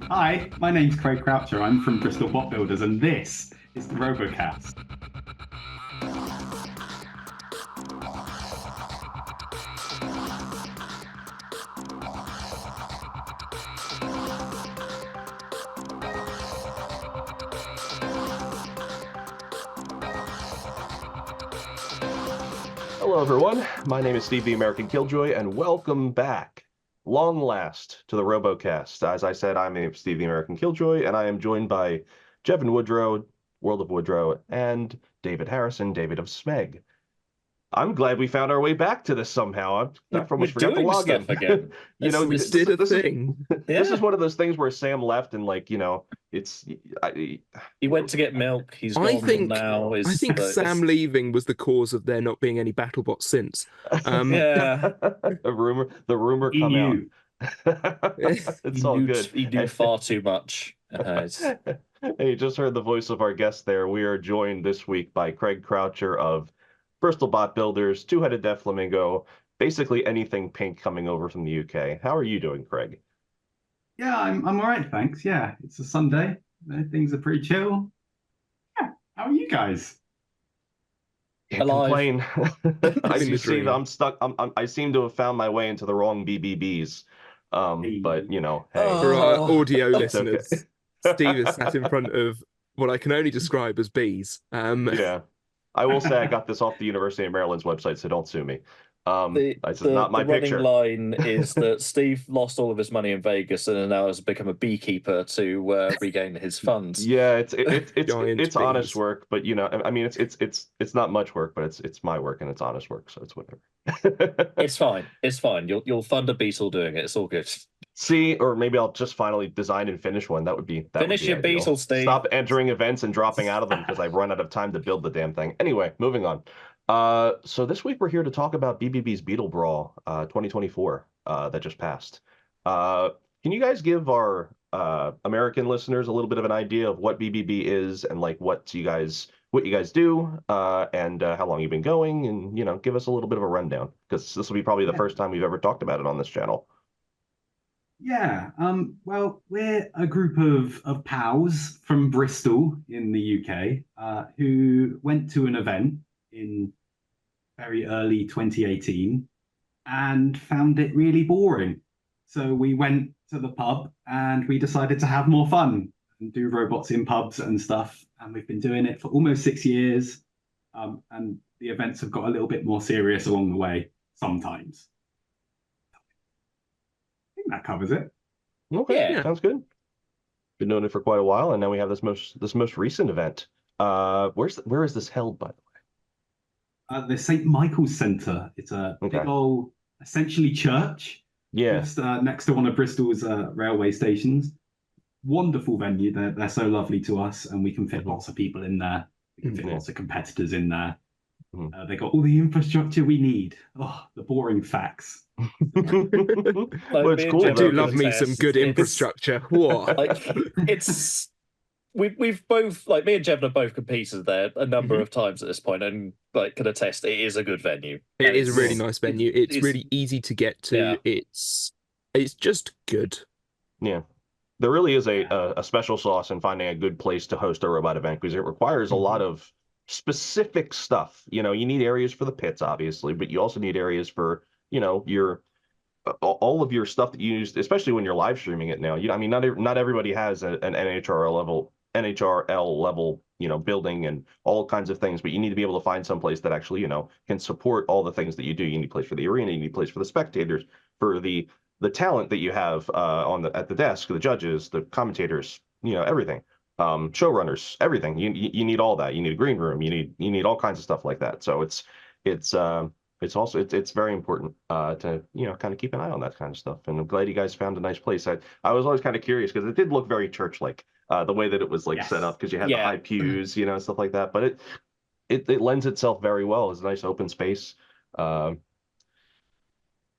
Hi, my name's Craig Croucher. I'm from Bristol Bot Builders, and this is the RoboCast. Hello, everyone. My name is Steve the American Killjoy, and welcome back, long last, to the RoboCast. As I said, I'm Steve the American Killjoy, and I am joined by Jevin Woodrow, World of Woodrow, and David Harrison, David of Smeg. I'm glad we found our way back to this somehow. I almost forgot to log in. Again. This did a thing. This is one of those things where Sam left, and it's. He went to get milk. He's gone now. I think Sam leaving was the cause of there not being any BattleBots since. Yeah, the rumor He come knew. out. It's all good. He knew far too much. And you just heard the voice of our guest there. We are joined this week by Craig Croucher of Bristol Bot Builders, Two-Headed Death Flamingo, basically anything pink coming over from the UK. How are you doing, Craig? Yeah, I'm all right, thanks. Yeah, it's a Sunday. Things are pretty chill. Yeah, how are you guys? Can't Alive. complain. As you see, I'm stuck. I seem to have found my way into the wrong BBBs. But hey. For our audio It's listeners, Steve is sat in front of what I can only describe as bees. Yeah. I will say I got this off the University of Maryland's website, so don't sue me. This is not my picture. The running line is that Steve lost all of his money in Vegas and now has become a beekeeper to regain his funds. Yeah, it's honest bees. work, but I mean it's not much work, but it's my work and it's honest work, so it's whatever. It's fine. It's fine. You'll fund a beetle doing it. It's all good. See, or maybe I'll just finally design and finish one. Finish your ideal. beetle, Steve. Stop entering events and dropping out of them because I've run out of time to build the damn thing. Anyway, moving on. So this week we're here to talk about BBB's Beetle Brawl 2024 that just passed. Can you guys give our American listeners a little bit of an idea of what BBB is and like what you guys do and how long you've been going, and give us a little bit of a rundown, because this will be probably the first time we've ever talked about it on this channel. Yeah, well, we're a group of pals from Bristol in the UK who went to an event in very early 2018 and found it really boring. So we went to the pub and we decided to have more fun and do robots in pubs and stuff. And we've been doing it for almost 6 years. And the events have got a little bit more serious along the way sometimes. I think that covers it. Okay, Yeah. Sounds good. Been doing it for quite a while, and now we have this most recent event. Where is this held, by the way? The St. Michael's Centre. It's a big old, essentially church. Yeah. Just next to one of Bristol's railway stations. Wonderful venue. They're so lovely to us, and we can fit lots of people in there. We can fit lots of competitors in there. They got all the infrastructure we need. Oh, the boring facts. Well, it's cool. I do love me some good infrastructure. What? We've both, like, me and Jevin have both competed there a number of times at this point, and can attest it is a good venue. It is a really nice venue. It's really easy to get to. Yeah. It's just good. Yeah. There really is a special sauce in finding a good place to host a robot event, because it requires a lot of specific stuff. You need areas for the pits, obviously, but you also need areas for, your all of your stuff that you use, especially when you're live streaming it now. I mean, not everybody has an NHRL level, building and all kinds of things, but you need to be able to find some place that actually, can support all the things that you do. You need a place for the arena, you need a place for the spectators, for the talent that you have at the desk, the judges, the commentators, everything. Showrunners, everything. You need all that. You need a green room. You need all kinds of stuff like that. So it's very important to kind of keep an eye on that kind of stuff. And I'm glad you guys found a nice place. I was always kind of curious because it did look very church-like, the way that it was set up, because you had the high pews, stuff like that. But it lends itself very well. It's a nice open space. Yeah.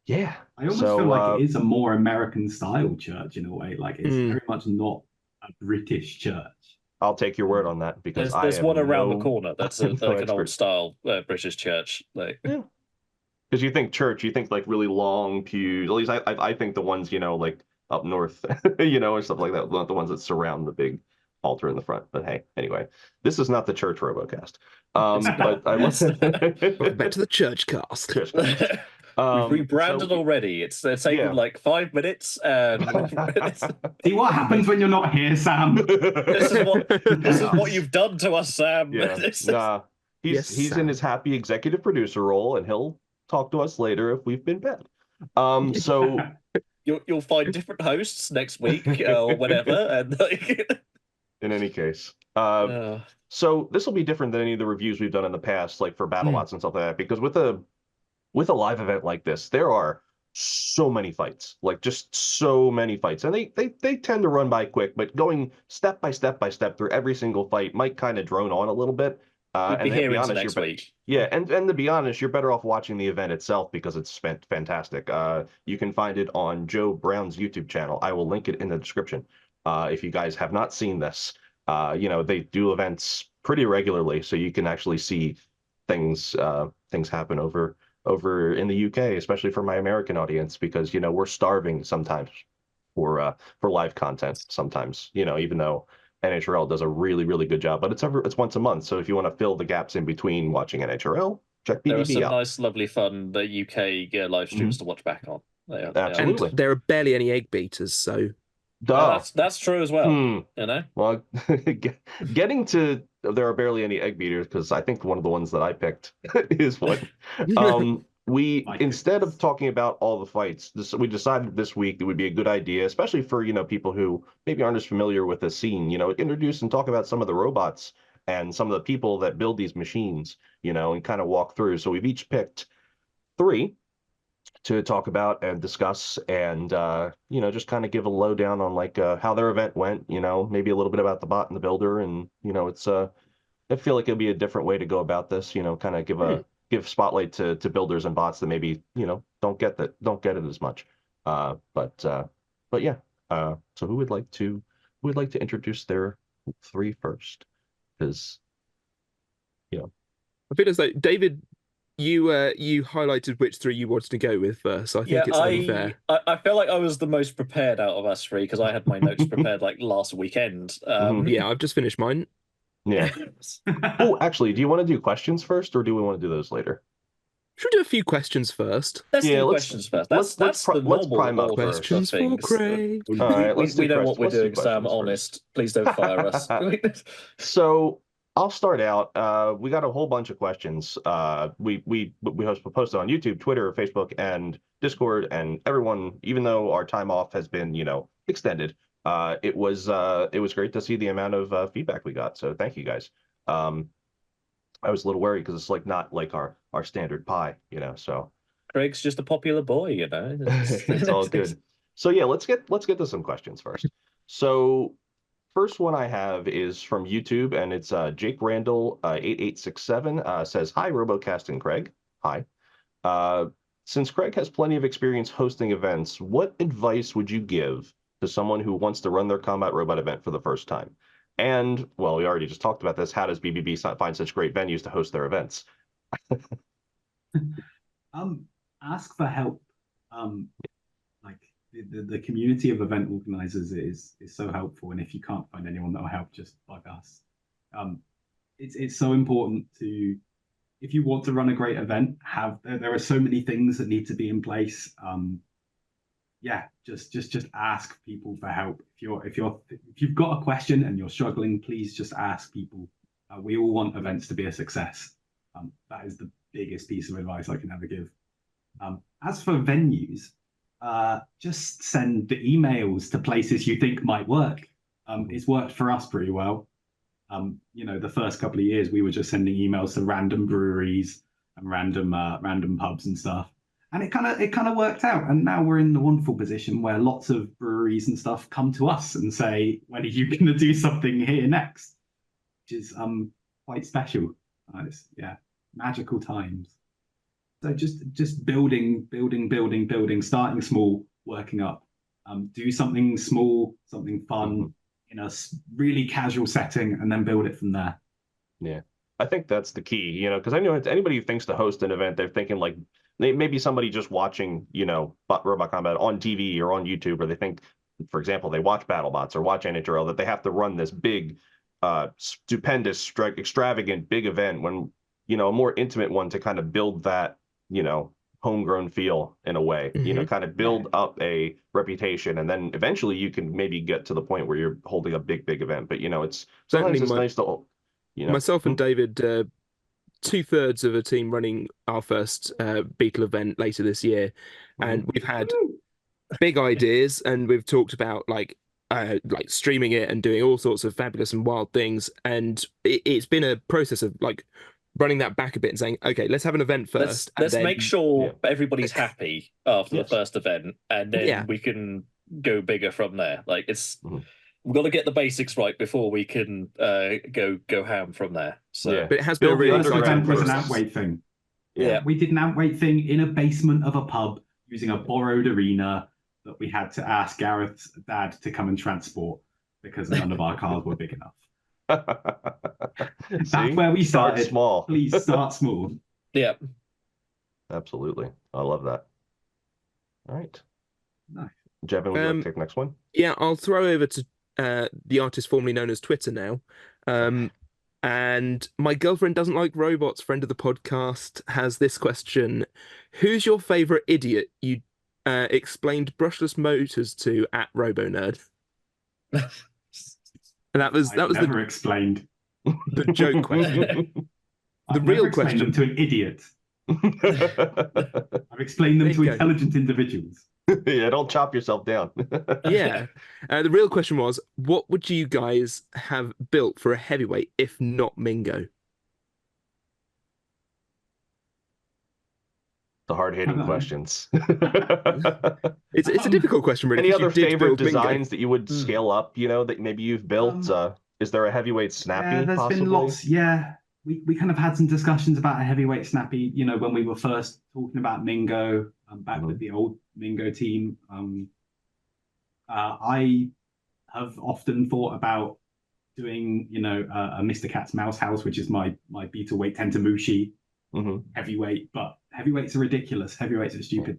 I almost feel like it is a more American style church in a way. Like it's very much not a British church. I'll take your word on that, because there's one around the corner that's like an old style British church. Because you think church, you think like really long pews. At least I think the ones like up north, or stuff like that. Not the ones that surround the big altar in the front. But hey, anyway, this is not the church RoboCast. But I love Welcome back to the church cast. We've rebranded already. It's taken like 5 minutes, and see what happens when you're not here, Sam. this is what you've done to us, Sam. Yeah. He's in his happy executive producer role, and he'll talk to us later if we've been bad. So you'll find different hosts next week or whatever, and in any case, so this will be different than any of the reviews we've done in the past, like for BattleBots and stuff like that, because with a live event like this, there are so many fights, like just so many fights, and they tend to run by quick, but going step by step through every single fight might kind of drone on a little bit. And to be honest, next week. Yeah, and to be honest, you're better off watching the event itself because it's fantastic. You can find it on Joe Brown's YouTube channel. I will link it in the description. If you guys have not seen this, they do events pretty regularly, so you can actually see things happen over in the UK, especially for my American audience, because we're starving sometimes for live content. Sometimes, even though NHRL does a really, really good job, but it's once a month. So if you want to fill the gaps in between watching NHRL, check BBB out. There are some nice, lovely, fun UK live streams to watch back on. Absolutely. And there are barely any egg beaters, so that's true as well. Well, getting to there are barely any egg beaters, because I think one of the ones that I picked is one. We instead of talking about all the fights, we decided this week it would be a good idea, especially for people who maybe aren't as familiar with the scene, introduce and talk about some of the robots and some of the people that build these machines, and kind of walk through. So we've each picked 3 to talk about and discuss, and just kind of give a lowdown on like how their event went, maybe a little bit about the bot and the builder, and it's I feel like it'd be a different way to go about this, kind of give spotlight to builders and bots that maybe don't get it as much. But yeah. So who would like to introduce their 3 first? Because I feel as though David, you highlighted which 3 you wanted to go with first. So I think it's only fair. I feel like I was the most prepared out of us 3 because I had my notes prepared like last weekend. Yeah, I've just finished mine. Yeah. Oh, actually, do you want to do questions first, or do we want to do those later? Should we do a few questions first? Let's do questions first. That's the normal prime up order questions of things. for Craig. All right, we know what we're doing, Sam. Honest. Please don't fire us. So I'll start out. We got a whole bunch of questions. We posted on YouTube, Twitter, Facebook, and Discord, and everyone. Even though our time off has been extended, it was great to see the amount of feedback we got. So thank you guys. I was a little worried because it's not like our standard pie, so Craig's just a popular boy, it's all good. So yeah, let's get to some questions first. So first one I have is from YouTube, and it's Jake Randall 8867 says, "Hi RoboCast and Craig." Hi. Since Craig has plenty of experience hosting events, what advice would you give to someone who wants to run their combat robot event for the first time? And, well, we already just talked about this. How does BBB find such great venues to host their events? Ask for help. Like the community of event organizers is so helpful, and if you can't find anyone that will help, just bug us. It's so important to, if you want to run a great event, there are so many things that need to be in place. Just ask people for help. If you've got a question and you're struggling, please just ask people. We all want events to be a success. That is the biggest piece of advice I can ever give. As for venues, just send the emails to places you think might work. It's worked for us pretty well. The first couple of years we were just sending emails to random breweries and random pubs and stuff. And it kind of worked out. And now we're in the wonderful position where lots of breweries and stuff come to us and say, when are you going to do something here next? Which is quite special. Magical times. So just building, starting small, working up. Do something small, something fun in a really casual setting, and then build it from there. Yeah. I think that's the key, because I know anybody who thinks to host an event, they're thinking like maybe somebody just watching, Robot Combat on TV or on YouTube, or they think, for example, they watch BattleBots or watch NHL, that they have to run this big, stupendous, extravagant, big event when, a more intimate one to kind of build that, homegrown feel in a way, kind of build up a reputation, and then eventually you can maybe get to the point where you're holding a big event. But it's sometimes it's nice to, myself and David, 2/3 of a team running our first Beetle event later this year, and we've had big ideas, and we've talked about like streaming it and doing all sorts of fabulous and wild things, and it's been a process of like running that back a bit and saying, okay, let's have an event first. Let's make sure everybody's happy after the first event, and then we can go bigger from there. Like we've got to get the basics right before we can go ham from there. So, but it has been a really exciting was an outweight thing. Yeah, we did an outweight thing in a basement of a pub using a borrowed arena that we had to ask Gareth's dad to come and transport because none of our cars were big enough. That's where we started. Start small. Please start small. Yeah, absolutely. I love that. All right. Nice. Jevin, would you like to take the next one? Yeah, I'll throw over to the artist formerly known as Twitter now. And my girlfriend doesn't like robots, friend of the podcast, has this question. Who's your favorite idiot you explained brushless motors to at RoboNerd? And that was never explained the joke question. The real question them to an idiot. I've explained them to intelligent individuals. Yeah, don't chop yourself down. Yeah. The real question was, what would you guys have built for a heavyweight if not Mingo? The hard-hitting questions. It's a difficult question, really. Any other favorite designs that you would scale up, that maybe you've built? Is there a heavyweight Snappy? Yeah, there's possibly? been lots. Yeah, we kind of had some discussions about a heavyweight Snappy, when we were first talking about Mingo, back with the old Mingo team. I have often thought about doing, a Mr. Cat's Mouse House, which is my beetle weight Tentamushi heavyweight, but heavyweights are ridiculous. Heavyweights are stupid.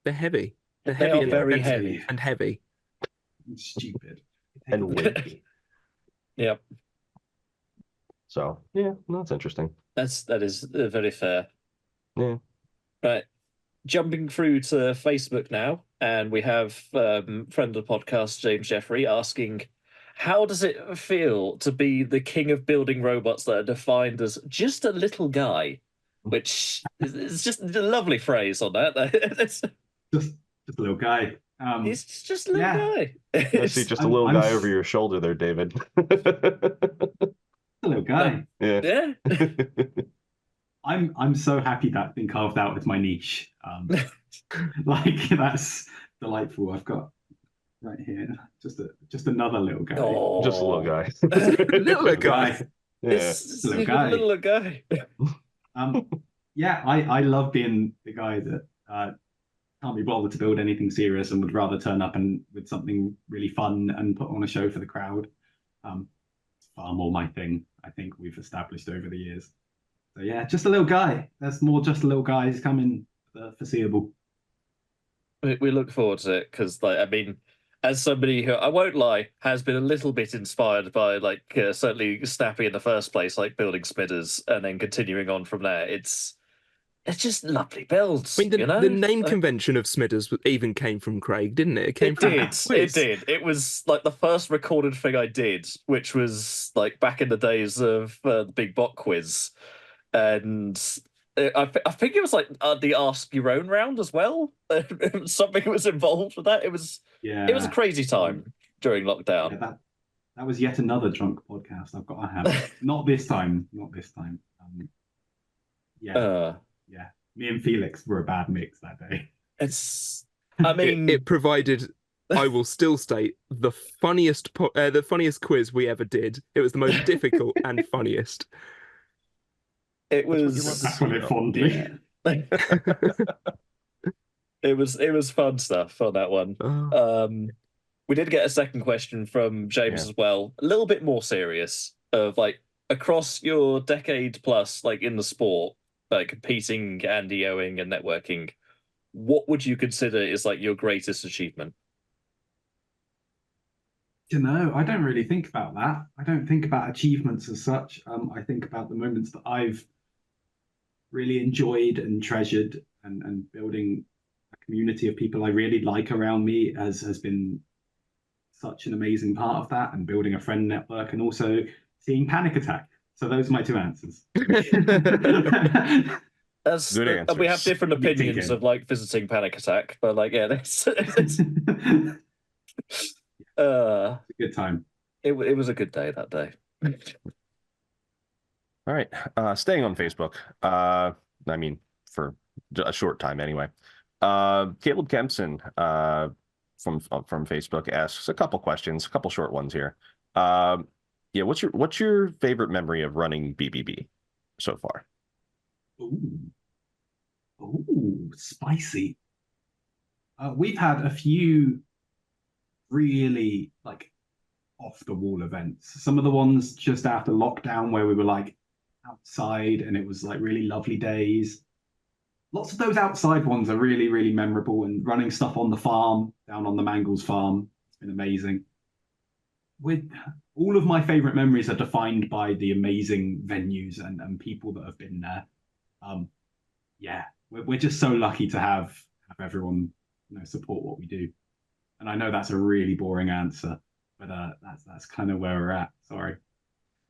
They're heavy. They're They heavy are very heavy and heavy. Stupid. And weighty. Yep. So yeah, that's interesting. That is very fair. Yeah. Right. Jumping through to Facebook now, and we have friend of the podcast James Jeffrey asking, how does it feel to be the king of building robots that are defined as just a little guy? Which is just a lovely phrase on that. Just a little guy. He's just a little guy. I see just a little guy over your shoulder there, David. A little guy. Yeah. I'm so happy that's been carved out as my niche. That's delightful. I've got right here just another little guy. Oh. Just a little guy. Little guy. Yeah. Little guy. I love being the guy that can't be bothered to build anything serious and would rather turn up and with something really fun and put on a show for the crowd. It's far more my thing. I think we've established over the years. So yeah, just a little guy. There's more just a little guys coming for the foreseeable. We look forward to it because, as somebody who, I won't lie, has been a little bit inspired by, certainly Snappy in the first place, like building Smithers and then continuing on from there. It's just lovely builds. I mean, the name convention of Smithers even came from Craig, didn't it? It did. It was like the first recorded thing I did, which was like back in the days of the Big Bot Quiz. And I think it was like the Ask Your Own round as well. Something was involved with that. It was a crazy time during lockdown. Yeah, that was yet another drunk podcast. I've got to have not this time. Me and Felix were a bad mix that day. It provided, I will still state, the funniest quiz we ever did. It was the most difficult and funniest. It was. It was fun stuff on that one. We did get a second question from James as well, a little bit more serious. Of across your decade plus, in the sport, like competing and EOing and networking, what would you consider is like your greatest achievement? You know, I don't really think about that. I don't think about achievements as such. I think about the moments that I've really enjoyed and treasured, and building a community of people I really like around me has been such an amazing part of that, and building a friend network, and also seeing Panic Attack. So those are my two answers. As Good we have answers. different Good opinions thinking. of like visiting Panic Attack, but like yeah, it's a good time. it was a good day that day. All right. Staying on Facebook. I mean, for a short time anyway. Caleb Kempson from Facebook asks a couple questions, a couple short ones here. Yeah, what's your favorite memory of running BBB so far? Ooh, spicy. We've had a few really like off the wall events. Some of the ones just after lockdown where we were like outside and it was like really lovely days. Lots of those outside ones are really, really memorable, and running stuff on the farm, down on the Mangles farm, it's been amazing. With all of my favorite memories are defined by the amazing venues and people that have been there. Yeah, we're just so lucky to have everyone, you know, support what we do. And I know that's a really boring answer, but that's kind of where we're at. Sorry.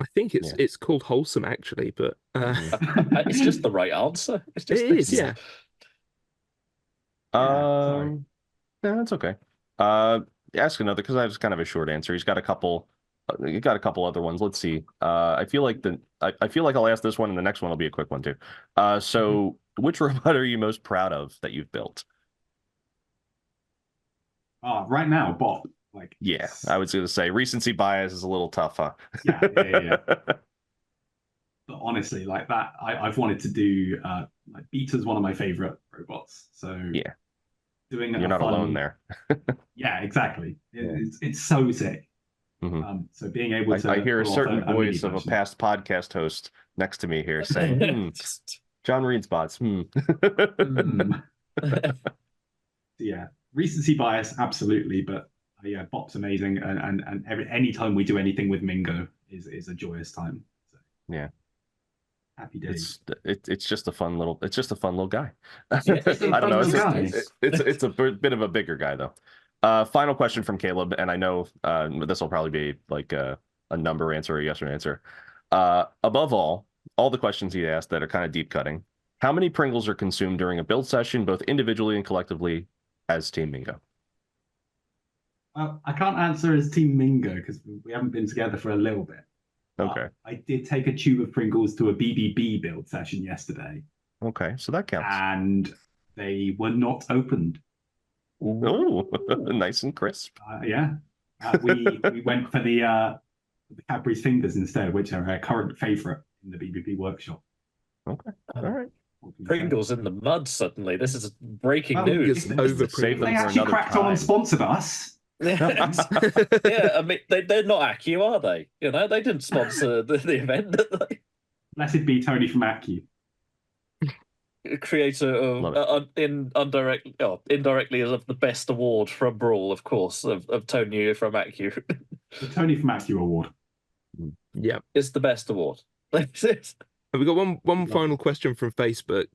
I think it's called wholesome actually, but it's just the right answer. It's just it is, yeah. Sorry. No, that's okay. Ask another, because I have kind of a short answer. He's got a couple. You got a couple other ones. Let's see. I feel like I'll ask this one, and the next one will be a quick one too. So which robot are you most proud of that you've built? Right now, Bob. Like, yeah, I was going to say recency bias is a little tough, huh? Yeah. But honestly, like that, I've wanted to do. Like Beta's one of my favorite robots. So yeah, doing you're not alone there. Yeah, exactly. It's so sick. Mm-hmm. So being able to, I hear a certain voice of a past podcast host next to me here saying, John Reed's bots. Yeah, recency bias, absolutely, but yeah, Bot's amazing, and any time we do anything with Mingo is a joyous time. So, yeah, happy days. It's just a fun little guy. I don't know. It's a bit of a bigger guy though. Final question from Caleb, and I know this will probably be like a number answer or a yes or answer. Above all the questions he asked that are kind of deep cutting, how many Pringles are consumed during a build session, both individually and collectively as Team Mingo? I can't answer as Team Mingo because we haven't been together for a little bit. Okay. I did take a tube of Pringles to a BBB build session yesterday. Okay, so that counts. And they were not opened. Oh, nice and crisp. Yeah. We went for the Cadbury's Fingers instead, which are our current favorite in the BBB workshop. Okay. All right. Pringles in the mud suddenly. This is breaking news. They actually cracked on and sponsored us. Yeah, I mean, they're not Accu, are they? You know, they didn't sponsor the event. Blessed be Tony from Accu. Creator of indirectly of the best award from Brawl, of course, of Tony from Accu. The Tony from Accu award. Yeah, it's the best award. We've got one final question from Facebook,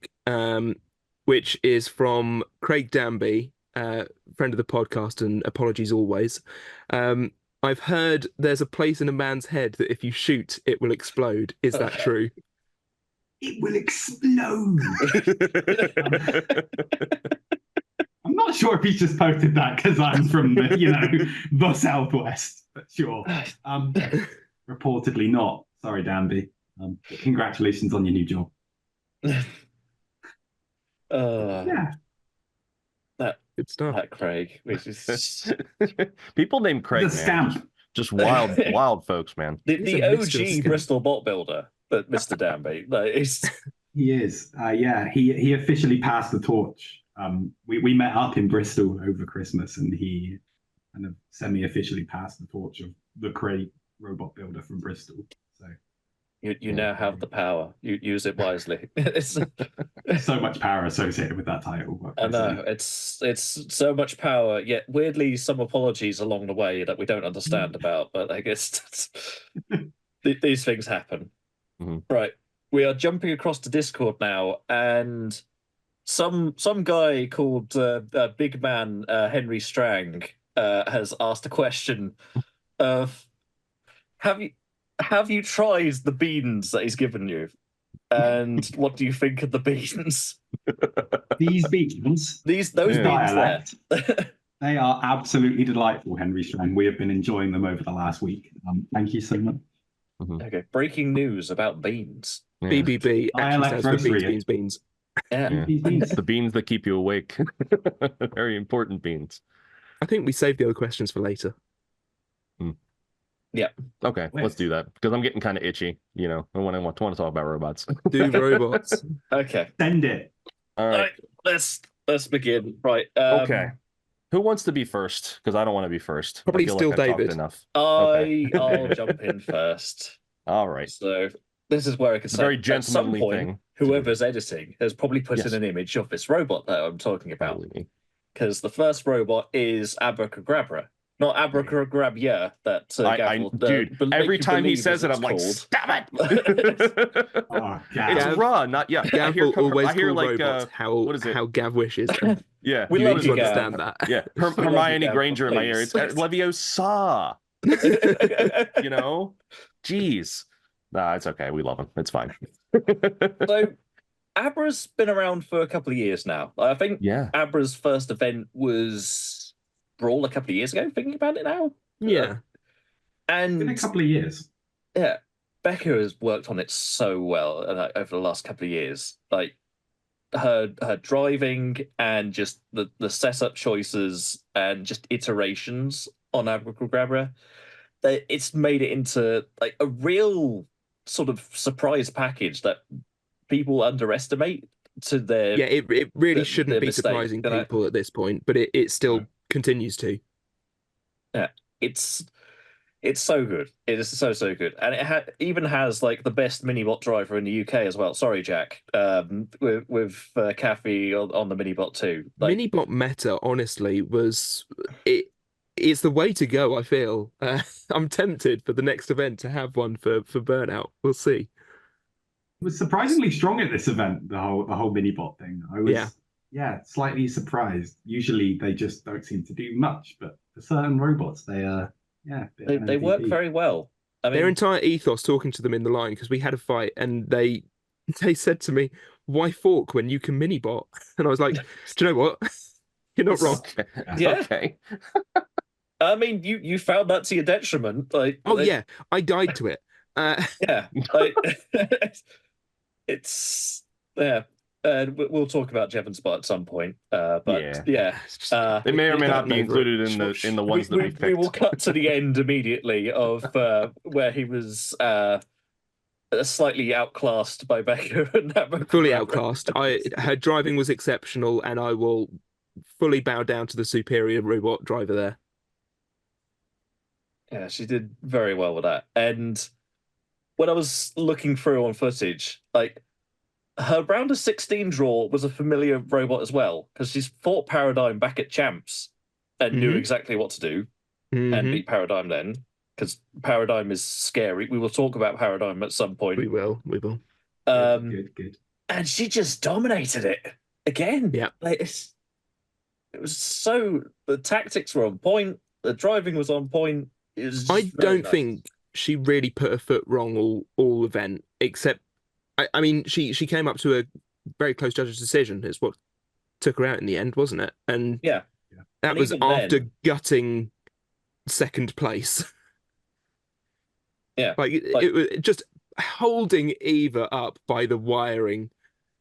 which is from Craig Danby, friend of the podcast, and apologies always. I've heard there's a place in a man's head that if you shoot, it will explode. Is that true? It will explode. I'm not sure if he's just posted that because I'm from the Southwest, but sure. Reportedly not. Sorry, Danby. Congratulations on your new job. Yeah. Good stuff. That Craig. Which is... People named Craig, the stamp. Just wild folks, man. The OG Bristol Bot Builder, but Mr. Danby. He is. Yeah, he officially passed the torch. We met up in Bristol over Christmas, and he kind of semi-officially passed the torch of the Craig robot builder from Bristol. So You now have the power. You use it wisely. It's, So much power associated with that title. I know it's so much power, yet weirdly some apologies along the way that we don't understand about. But I guess these things happen. Right, we are jumping across to Discord now, and some guy called Big Man Henry Strang has asked a question of have you tried the beans that he's given you? And what do you think of the beans? These beans, Those dialect, beans there. they are absolutely delightful, Henry Strang. We have been enjoying them over the last week. Thank you so much. Okay, breaking news about beans. Yeah. BBB actually stands for beans. Yeah. The beans that keep you awake. Very important beans. I think we saved the other questions for later. Yeah. Okay, let's do that because I'm getting kind of itchy. You know, I want to talk about robots. Do robots. Okay. Send it. All right. Let's begin. Right. Okay. Who wants to be first? Because I don't want to be first. Probably I feel still like I've talked David. Enough. I'll jump in first. All right. So this is where I can say, very at some gentlemanly point, thing. whoever's editing has probably put Yes. in an image of this robot that I'm talking about. Absolutely. Because the first robot is Abracagrabra, not Abracagrabra. That Dude, every time he says it, I'm like, stop it! Oh, It's raw, not yeah. Gav will always call like robots what is it? how Gav wishes. And Yeah, We you love need to you, Gav. understand that. yeah. love you, Hermione Gav, Granger in my ear. please. It's Leviosa. You know, jeez. Nah, it's okay. We love him. It's fine. So Abra's been around for a couple of years now. I think Yeah. Abra's first event was Brawl a couple of years ago. Thinking about it now, Yeah. and In a couple of years. yeah, Becca has worked on it so well over the last couple of years. Like her driving and just the setup choices and just iterations on Abracagrabra, it's made it into like a real sort of surprise package that people underestimate to their Yeah, it really the shouldn't be mistake, surprising you know? people at this point, but it still continues to. Yeah, it's so good. It is so good, and it even has like the best minibot driver in the UK as well. Sorry, Jack. With Kathy on the minibot too. Like, Minibot meta, honestly, it's the way to go. I feel I'm tempted for the next event to have one for Burnout. We'll see. It was surprisingly strong at this event, the whole mini-bot thing. I was slightly surprised. Usually they just don't seem to do much, but for certain robots, they work very well. I mean, Their entire ethos, talking to them in the line, because we had a fight and they said to me, "Why fork when you can minibot?" And I was like, "Do you know what? You're not wrong." Yeah. Okay. I mean, you found that to your detriment. Like, Yeah, I died to it. Yeah, like, it's we'll talk about Jevon's Spot at some point. But yeah, they may or may not be included in the ones that we picked. We will cut to the end immediately of where he was slightly outclassed by Becca and Abracagrabra. Fully outclassed. Her driving was exceptional, and I will fully bow down to the superior robot driver there. Yeah, she did very well with that. And when I was looking through on footage, like her round of 16 draw was a familiar robot as well, because she's fought Paradigm back at Champs and knew exactly what to do and beat Paradigm then, because Paradigm is scary. We will talk about Paradigm at some point. We will. Good. And she just dominated it again. Yeah. Like, it was so, the tactics were on point, the driving was on point. I don't think she really put her foot wrong all event, except I mean she came up to a very close judge's decision. It's what took her out in the end, wasn't it? And yeah, that and was even after then, gutting second place. Yeah, like it was just holding Eva up by the wiring.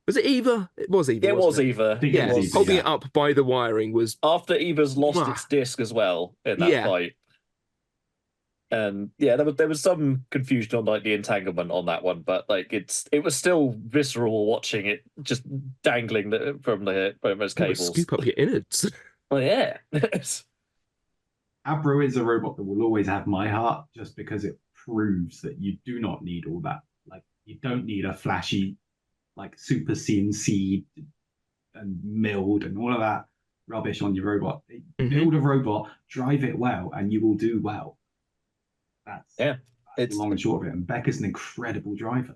Was it Eva? It was Eva. It was Eva. Yeah, it was Eva, holding it up by the wiring was after Eva's lost its disc as well in that fight. And yeah, there was some confusion on like the entanglement on that one, but like it was still visceral watching it just dangling from those cables. Scoop up your innards. Oh yeah. Abra is a robot that will always have my heart, just because it proves that you do not need all that. You don't need a flashy, like super CNC and milled and all of that rubbish on your robot. Build a robot, drive it well, and you will do well. That's the long and short of it. And Becca's an incredible driver.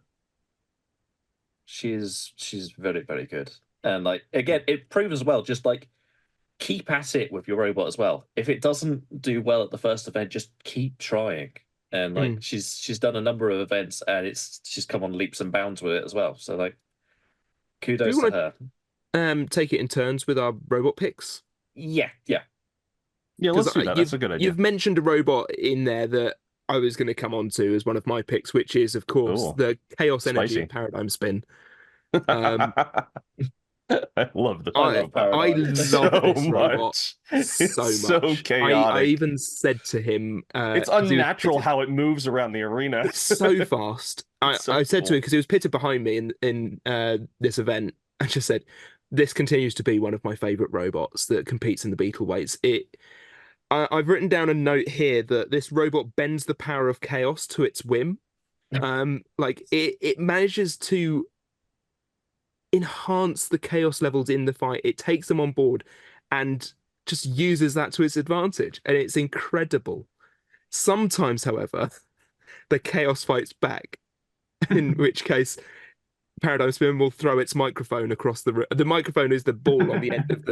She's very, very good. And like again, it proves as well, just like keep at it with your robot as well. If it doesn't do well at the first event, just keep trying. And like she's done a number of events and she's come on leaps and bounds with it as well. So like kudos to her. Take it in turns with our robot picks. Yeah. Let's do that. That's a good idea. You've mentioned a robot in there that I was going to come on to as one of my picks, which is, of course, the Chaos Energy Paradigm Spin. I love the I love so this much. Robot so much. So chaotic. I even said to him, it's unnatural how it moves around the arena. It's so fast. I said to him, because he was pitted behind me in this event, I just said, this continues to be one of my favorite robots that competes in the Beetle weights. I've written down a note here that this robot bends the power of chaos to its whim. Like it manages to enhance the chaos levels in the fight. It takes them on board and just uses that to its advantage, and it's incredible. Sometimes, however, the chaos fights back, in which case Paradigm Spin will throw its microphone across the microphone is the ball on the end of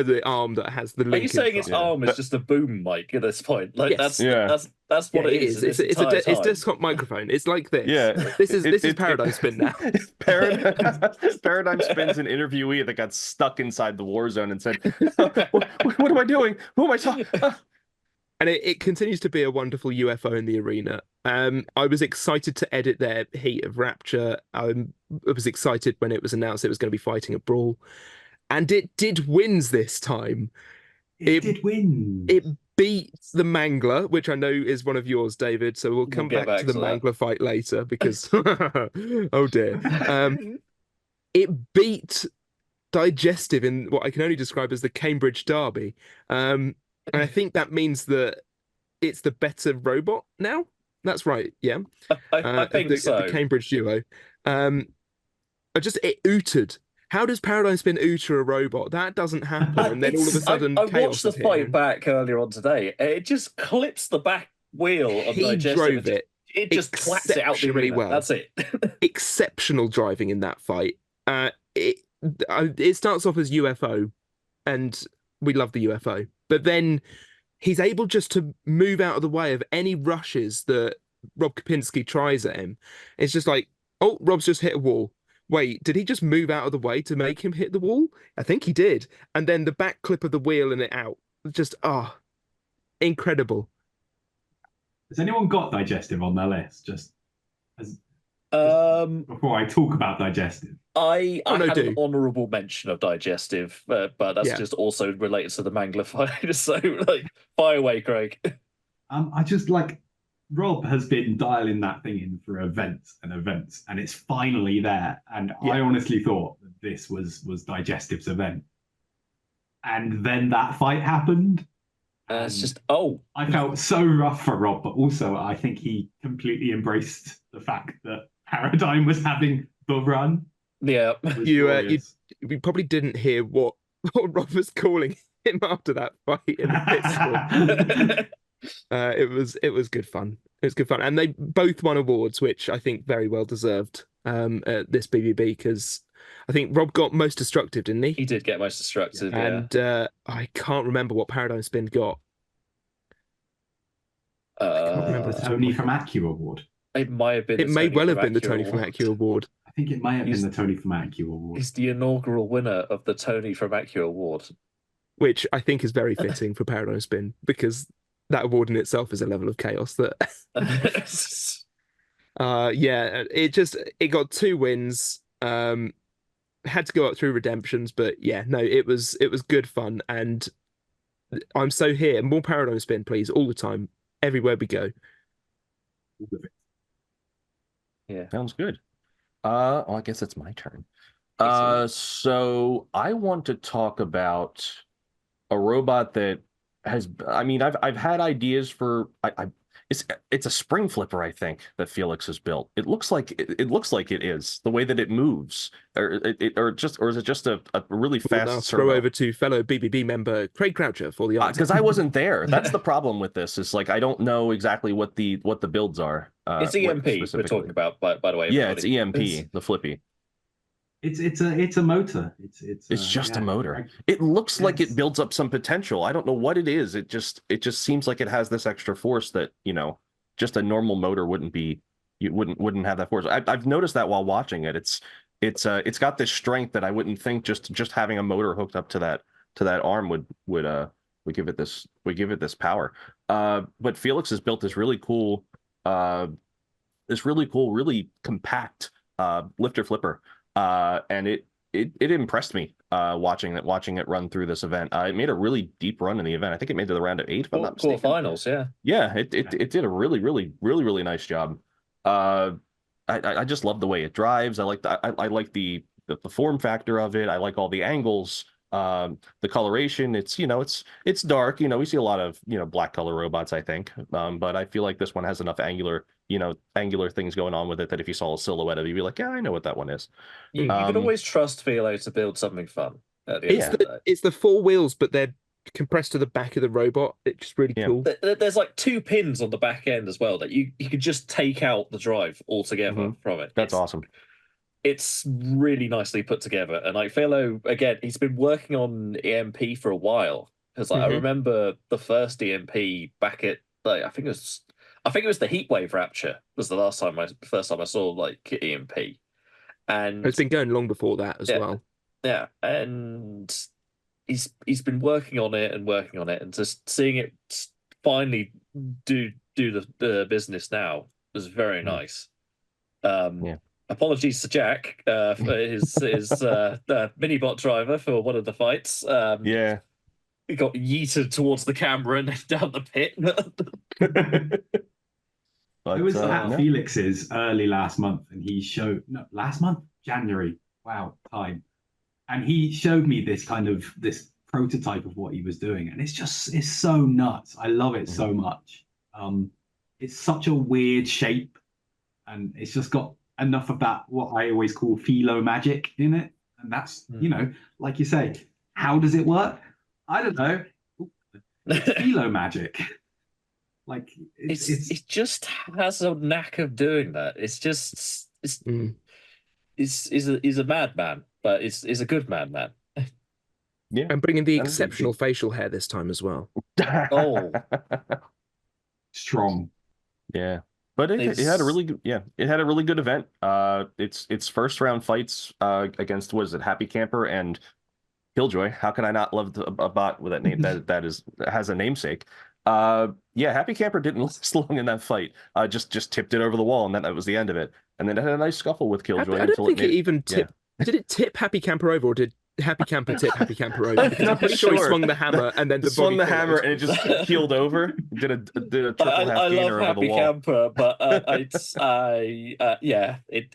the arm that has the link. Are you saying its arm is just a boom mic at this point? Like that's what it is. It's a desktop microphone. It's like this. Yeah. This is Paradigm Spin now. Paradigm Spin's an interviewee that got stuck inside the war zone and said, what am I doing? Who am I talking? And it continues to be a wonderful UFO in the arena. I was excited to edit their Heat of Rapture. I was excited when it was announced it was going to be fighting a Brawl. And it did wins this time. It did win. It beat the Mangler, which I know is one of yours, David. So we'll come back to the Mangler fight later because, oh dear. It beat Digestive in what I can only describe as the Cambridge Derby. And I think that means that it's the better robot now. That's right, yeah. I think so. The Cambridge duo. It ooted. How does Paradigm Spin ooter a robot? That doesn't happen. And then all of a sudden, I watched the fight back earlier on today. It just clips the back wheel of Digestive. Drove it. It just claps it out the arena. Well. That's it. Exceptional driving in that fight. It starts off as UFO, and we love the UFO. But then he's able just to move out of the way of any rushes that Rob Kapinski tries at him. It's just like, oh, Rob's just hit a wall. Wait, did he just move out of the way to make him hit the wall? I think he did. And then the back clip of the wheel and it out. Just, incredible. Has anyone got Digestive on their list? Just before I talk about Digestive. I had an honourable mention of Digestive, but that's just also related to the Mangler fight. So, like, fire away, Craig. I just Rob has been dialing that thing in for events, and it's finally there. And I honestly thought that this was Digestive's event. And then that fight happened. It's just, I felt so rough for Rob, but also I think he completely embraced the fact that Paradigm was having the run. Yeah. You probably didn't hear what Rob was calling him after that fight in the pit stop. It was good fun. It was good fun, and they both won awards, which I think very well deserved. At this BBB, because I think Rob got most destructive, didn't he? He did get most destructive, and I can't remember what Paradigm Spin got. I can't remember the Tony from Accu Award. It might have been. It may well have been the Tony from Accu Award. I think it may have been the Tony from Accu Award. He's the inaugural winner of the Tony from Accu Award, which I think is very fitting for Paradigm Spin, because that award in itself is a level of chaos that it got 2 wins, had to go up through redemptions, but it was good fun, and I'm so here. More Paradigm Spin, please, all the time, everywhere we go. Yeah, sounds good. Well, I guess it's my turn. So I want to talk about a robot that has, I've had ideas for, it's a spring flipper, I think, that Felix has built. It looks like it is the way that it moves, or is it just a really We'll now fast throw servo? over to fellow BBB member Craig Croucher for the answer. Because I wasn't there. That's the problem with this. Is like I don't know exactly what the builds are. It's EMP we're talking about, by the way. Yeah, it's everybody. EMP, the Flippy. It's a motor. It's just a yeah. motor. It looks like Yes. it builds up some potential. I don't know what it is. It just seems like it has this extra force that, just a normal motor wouldn't be. You wouldn't have that force. I've noticed that while watching it. It's got this strength that I wouldn't think just having a motor hooked up to that arm would give it this power. But Felix has built this really cool, really compact lifter flipper. And it impressed me watching it run through this event. It made a really deep run in the event. I think it made to the round of 8, if I'm not mistaken. Quarterfinals, yeah. Yeah, it did a really nice job. I just love the way it drives. I like the form factor of it. I like all the angles. The coloration. It's dark. We see a lot of black color robots, I think. But I feel like this one has enough angular things going on with it that if you saw a silhouette of it, you'd be like, yeah, I know what that one is. You can always trust Philo to build something fun at the end of the day. It's the 4 wheels, but they're compressed to the back of the robot. It's just really cool. There's like 2 pins on the back end as well that you could just take out the drive altogether from it. That's awesome. It's really nicely put together. And like Philo, again, he's been working on EMP for a while. Because I remember the first EMP back at I think it was the Heatwave Rapture was the first time I saw like EMP. And it's been going long before that as well. Yeah, and he's been working on it, and just seeing it finally do the business now was very nice. Apologies to Jack for his mini-bot driver for one of the fights. He got yeeted towards the camera and then down the pit. I was at Felix's early last month, and he showed January. Wow, time. And he showed me this prototype of what he was doing, and it's so nuts. I love it so much. It's such a weird shape, and it's just got enough of that what I always call philo magic in it, and that's like you say, how does it work? I don't know. It's philo magic. Like it just has a knack of doing that. He's a madman, but he's a good madman. Yeah, and bringing the exceptional facial hair this time as well. Oh, strong. Yeah, but it had a really good event. Its first round fights against Happy Camper and Killjoy. How can I not love a bot with that name that has a namesake? Happy Camper didn't last long in that fight. Just tipped it over the wall, and that was the end of it. And then it had a nice scuffle with Killjoy. I don't think it even tipped. Yeah. Did it tip Happy Camper over, or did Happy Camper tip Happy Camper over? Because I'm pretty sure he swung the hammer, and then swung the hammer, and it just keeled over. Did a triple half gainer over the wall. I love Happy Camper, but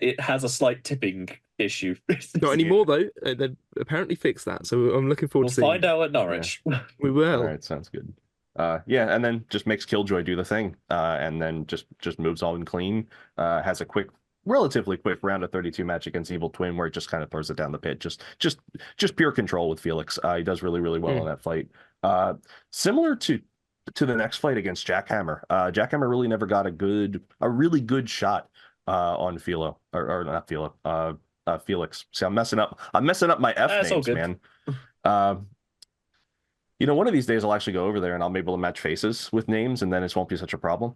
it has a slight tipping issue. Not anymore though. They apparently fixed that, so I'm looking forward to seeing. We'll find out at Norwich. Yeah. We will. All right, sounds good. And then just makes Killjoy do the thing, and then just moves on clean. Has a relatively quick round of 32 match against Evil Twin, where it just kind of throws it down the pit. Just pure control with Felix. He does really in that fight. Similar to the next fight against Jackhammer. Jackhammer really never got a really good shot on Philo, or not Philo. Felix. See, I'm messing up my F names, man. One of these days I'll actually go over there and I'll be able to match faces with names, and then it won't be such a problem.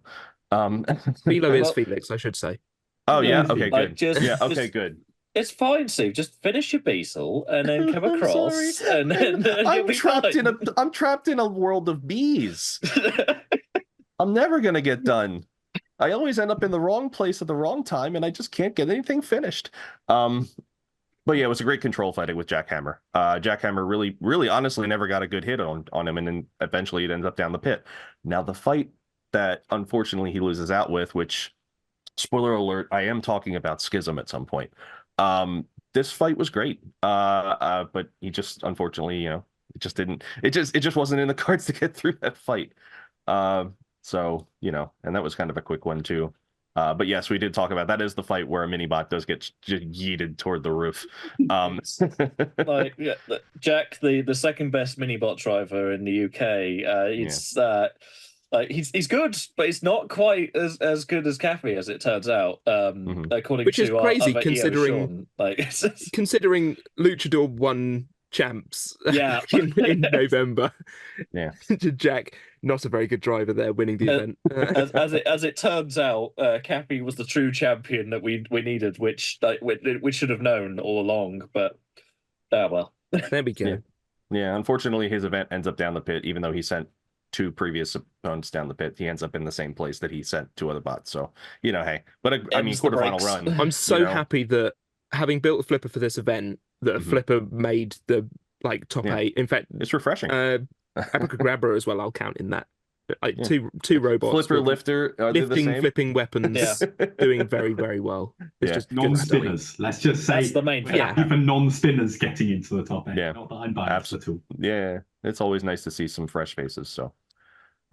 Philo is Felix, I should say. Oh yeah, okay, good. Good. It's fine, Steve. Just finish your beetle and then come across, and then I'm trapped in a world of bees. I'm never gonna get done. I always end up in the wrong place at the wrong time, and I just can't get anything finished. But yeah, it was a great control fighting with Jackhammer. Jackhammer really honestly never got a good hit on him, and then eventually it ends up down the pit. Now the fight that unfortunately he loses out with, which, spoiler alert, I am talking about Schism at some point. This fight was great, but he just unfortunately, it just wasn't in the cards to get through that fight. So, and that was kind of a quick one too. But yes, we did talk about that is the fight where a mini bot does get yeeted toward the roof. Like, yeah, Jack, the second best mini bot driver in the UK. He's good, but he's not quite as good as Cappy, as it turns out. According Which to is crazy other considering Sean, considering Luchador won champs Yeah. in November. Yeah. Jack, not a very good driver there, winning the event. as it turns out, Cappy was the true champion that we needed, which we should have known all along. But well, there we go. Yeah, unfortunately, his event ends up down the pit, even though he sent 2 previous opponents down the pit. He ends up in the same place that he sent 2 other bots. So, hey, but I mean, quarterfinal run. I'm so happy that having built a flipper for this event, that a flipper made the top 8. In fact, it's refreshing. Abracagrabra as well, I'll count in that. Two robots. Flipper, lifter, lifting, flipping weapons, doing very, very well. It's just non-spinners. Let's just say that's the main thing. Yeah, for non-spinners getting into the top 8. Yeah, not that I'm biased at all. Yeah, it's always nice to see some fresh faces. So,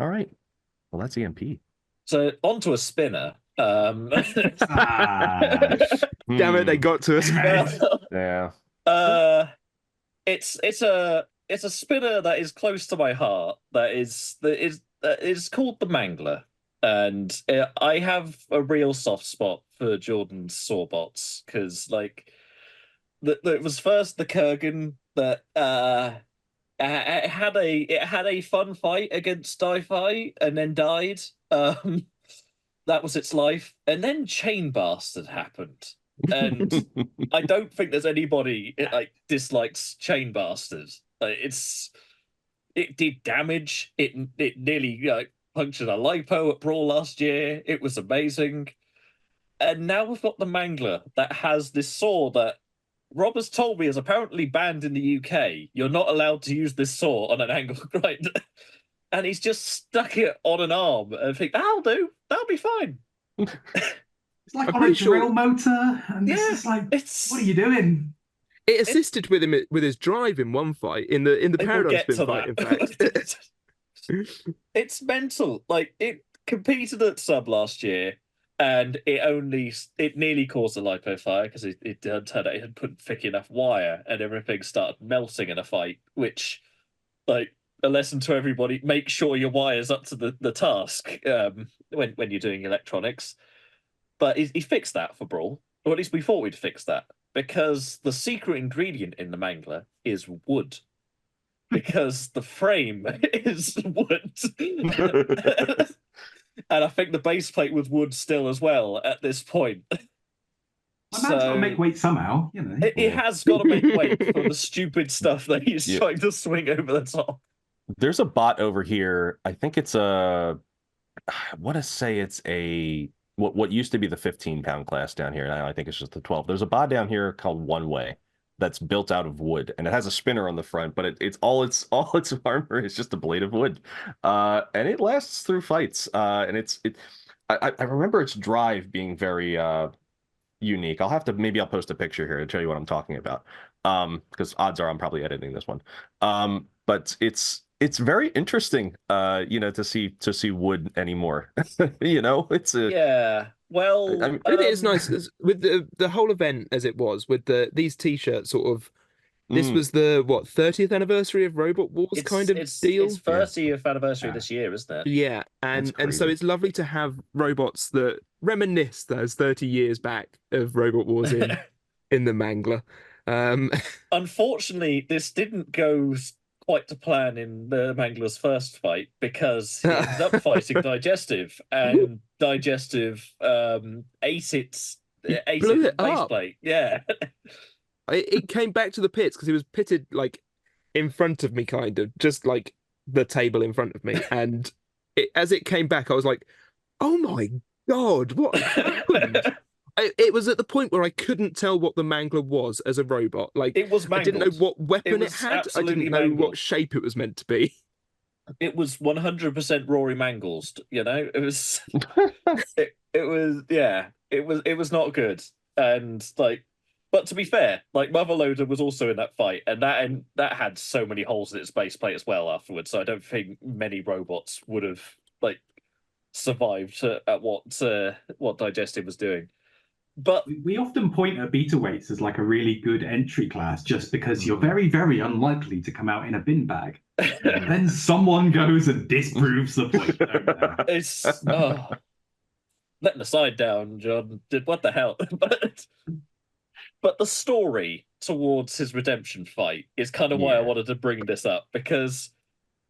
all right, well, that's EMP. So onto a spinner. Damn it, they got to us. Yeah. It's a spinner that is close to my heart. That is called the Mangler, and I have a real soft spot for Jordan's Sawbots because, it was first the Kurgan that it had a fun fight against Di-Fi and then died. That was its life, and then Chain Bastard happened. And I don't think there's anybody dislikes Chain Bastard. It did damage. It nearly punctured a lipo at Brawl last year. It was amazing. And now we've got the Mangler that has this saw that Rob has told me is apparently banned in the UK. You're not allowed to use this saw on an angle grind. And he's just stuck it on an arm and think, that'll do. That'll be fine. It's like on a drill motor, and it's like, what are you doing? It assisted with him with his drive in one fight, in the Paradigm Spin fight, in fact. It's mental. It competed at sub last year, and it nearly caused a lipo fire because it turned out it had put thick enough wire, and everything started melting in a fight. Which, a lesson to everybody: make sure your wire's up to the task when you're doing electronics. But he fixed that for Brawl, or at least we thought we'd fix that, because the secret ingredient in the Mangler is wood. Because the frame is wood. And I think the base plate was wood still as well at this point. My man's got to make weight somehow, It has got to make weight for the stupid stuff that he's trying to swing over the top. There's a bot over here. I think it's I want to say it's what used to be the 15-pound class down here. Now I think it's just the 12. There's a bot down here called One Way that's built out of wood, and it has a spinner on the front, but it's all its armor is just a blade of wood, and it lasts through fights. And I remember its drive being very unique. Maybe I'll post a picture here to show you what I'm talking about, because odds are I'm probably editing this one. But it's very interesting, to see wood anymore. It's Well, I mean, it is nice with the whole event as it was with these t-shirts sort of. This was the 30th anniversary of Robot Wars deal. It's 30th anniversary this year, isn't it? Yeah, and so it's lovely to have robots that reminisce those 30 years back of Robot Wars in the Mangler. Unfortunately, this didn't go quite to plan in the Mangler's first fight, because he ended up fighting Digestive, and Digestive ate its base plate. Yeah. It came back to the pits because he was pitted in front of me, kind of just like the table in front of me, and as it came back, I was like, "Oh my god, what happened?" It was at the point where I couldn't tell what the Mangler was as a robot. It was mangled. I didn't know what weapon it had. I didn't know what shape it was meant to be. It was 100% Rory Mangles. It was. It was not good. And but to be fair, Mother Loader was also in that fight, and that had so many holes in its base plate as well afterwards. So I don't think many robots would have survived at what Digestive was doing. But we often point at beetleweights as like a really good entry class just because you're very, very unlikely to come out in a bin bag. Then someone goes and disproves the point. It's letting the side down, John. What the hell? But the story towards his redemption fight is kind of why I wanted to bring this up, because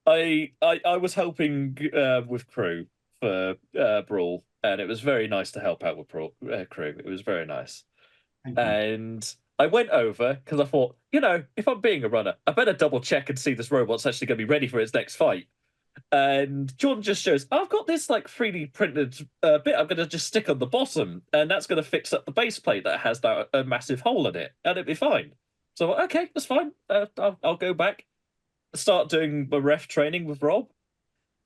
I was helping with crew for Brawl, and it was very nice to help out with crew. It was very nice. And I went over because I thought, if I'm being a runner, I better double check and see this robot's actually going to be ready for its next fight. And Jordan just shows, I've got this like 3D printed bit I'm going to just stick on the bottom, and that's going to fix up the base plate that has a massive hole in it, and it'll be fine. So I'm like, okay, that's fine. I'll go back, start doing my ref training with Rob.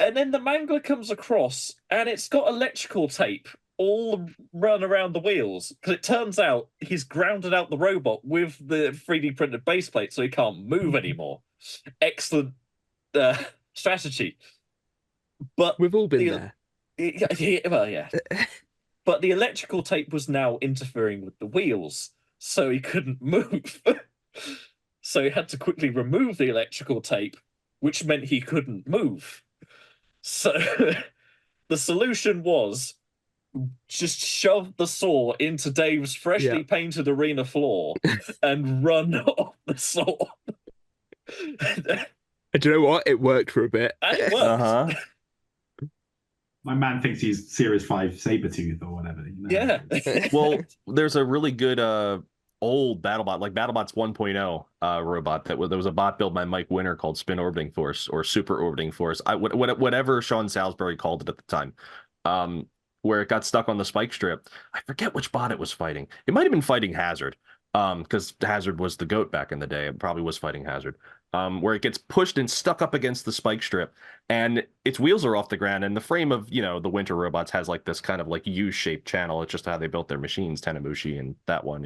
And then the Mangler comes across, and it's got electrical tape all run around the wheels, because it turns out he's grounded out the robot with the 3D printed base plate so he can't move anymore. Excellent strategy. But we've all been there. Well, yeah. But the electrical tape was now interfering with the wheels, so he couldn't move. So he had to quickly remove the electrical tape, which meant he couldn't move. So the solution was just shove the saw into Dave's freshly painted arena floor and run off the saw. And do you know what? It worked for a bit. It worked. My man thinks he's Series 5 Sabretooth or whatever. Yeah. Well, there's a really good old BattleBot, like BattleBots 1.0 robot there was a bot build by Mike Winter called Spin Orbiting Force or Super Orbiting Force. Whatever Sean Salisbury called it at the time. Where it got stuck on the spike strip. I forget which bot it was fighting. It might have been fighting Hazard. Because Hazard was the GOAT back in the day. It probably was fighting Hazard. Where it gets pushed and stuck up against the spike strip, and its wheels are off the ground, and the frame of, the Winter robots has like this kind of like U-shaped channel. It's just how they built their machines, Tenemushi and that one,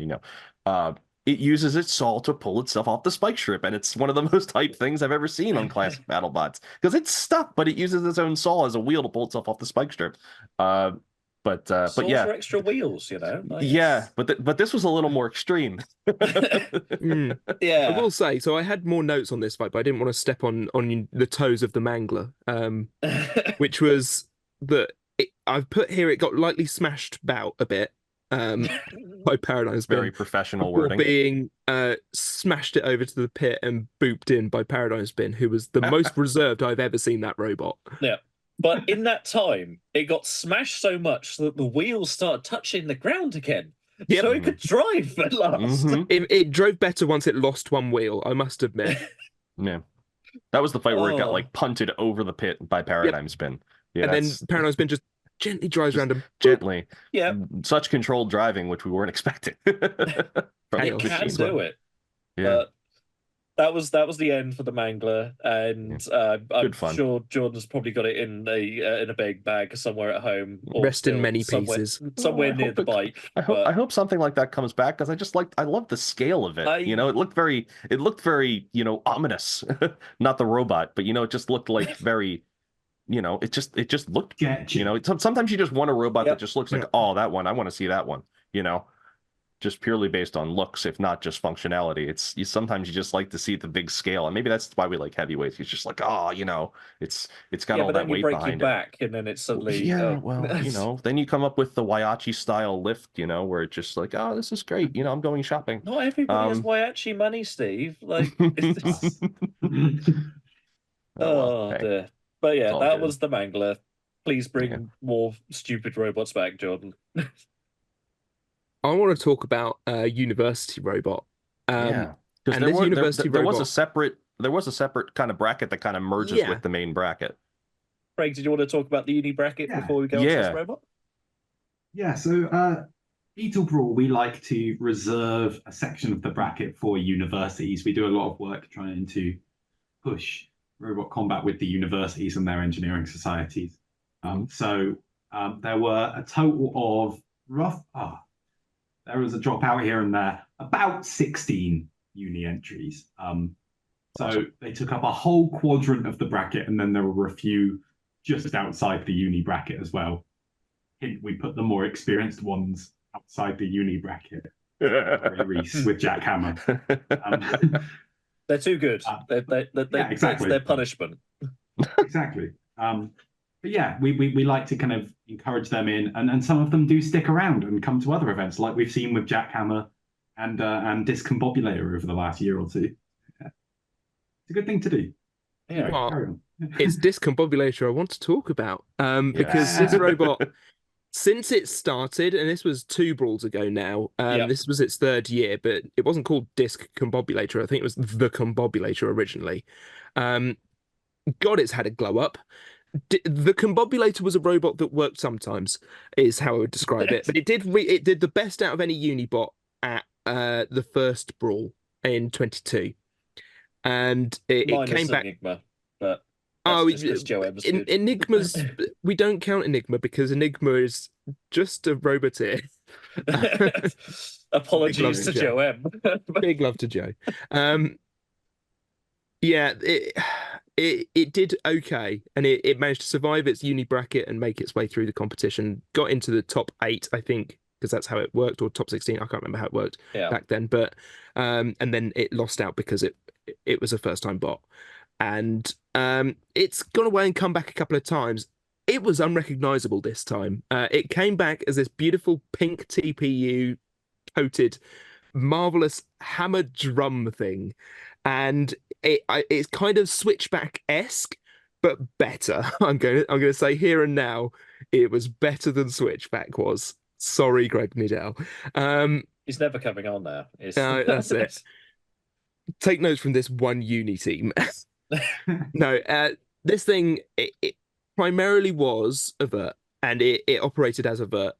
it uses its saw to pull itself off the spike strip, and it's one of the most hype things I've ever seen on classic BattleBots, because it's stuck, but it uses its own saw as a wheel to pull itself off the spike strip. But yeah, for extra wheels, Yeah, but this was a little more extreme. Yeah, I will say. So I had more notes on this fight, but I didn't want to step on the toes of the Mangler, which was that I've put here. It got lightly smashed about a bit by Paradigm Spin. Very professional before wording. Being smashed it over to the pit and booped in by Paradigm Spin, who was the most reserved I've ever seen that robot. Yeah. But in that time, it got smashed so much that the wheels started touching the ground again. Yep. So it could drive at last. It drove better once it lost one wheel, I must admit. Yeah. That was the fight where it got like punted over the pit by Paradigm Spin. Yeah, and then Paradigm Spin just gently drives around him. Gently. Yeah. Such controlled driving, which we weren't expecting. It can do it. Yeah. That was the end for the Mangler, and I'm sure Jordan's probably got it in a big bag somewhere at home. Rest in many pieces. Somewhere near the bike. I hope something like that comes back, because I love the scale of it. It looked very ominous. Not the robot, but it just looked like very, it just looked, sometimes you just want a robot that just looks like, oh, that one, I want to see that one, just purely based on looks, if not just functionality. Sometimes you just like to see the big scale, and maybe that's why we like heavyweights. It's just like, it's got all that weight behind it. Back, and then it's suddenly then you come up with the Waiachi style lift, where it's just like, oh, this is great. I'm going shopping. Not everybody has Waiachi money, Steve. Like, dear. But yeah, that was the Mangler. Please bring more stupid robots back, Jordan. I want to talk about University Robot. Because there was a separate kind of bracket that kind of merges with the main bracket. Craig, did you want to talk about the uni bracket before we go on to this robot? Yeah, so Beetle Brawl, we like to reserve a section of the bracket for universities. We do a lot of work trying to push robot combat with the universities and their engineering societies. So there were a total of there was a dropout here and there, about 16 uni entries. So they took up a whole quadrant of the bracket, and then there were a few just outside the uni bracket as well. Hint, we put the more experienced ones outside the uni bracket. Reese with Jack Hammer. They're too good. Exactly. That's their punishment. Exactly. But yeah, we like to kind of encourage them in, and some of them do stick around and come to other events, like we've seen with Jack Hammer and Disk-Combobulator over the last year or two. Yeah. It's a good thing to do. Yeah. Well, carry on. it's Disk-Combobulator I want to talk about because this robot, since it started, and this was 2 brawls ago now, this was its 3rd year, but it wasn't called Disk-Combobulator. I think it was the Combobulator originally. God, it's had a glow up. The Combobulator was a robot that worked sometimes, is how I would describe it. But it did the best out of any Unibot at the first brawl in 22. And it came back. Enigma, but Enigma's we don't count Enigma because Enigma is just a roboteer. Apologies to Joe M. Big love to Joe. Yeah, it did okay, and it managed to survive its uni bracket and make its way through the competition. Got into the top 8, I think, because that's how it worked, or top 16. I can't remember how it worked back then. But and then it lost out because it was a first-time bot, and it's gone away and come back a couple of times. It was unrecognizable this time. It came back as this beautiful pink TPU coated, marvelous hammer drum thing, and it's kind of Switchback-esque, but better. I'm going to say here and now, it was better than Switchback was. Sorry, Greg Niddell. He's never coming on now. No, that's it. Take notes from this one uni team. No, this thing it primarily was a vert, and it operated as a vert.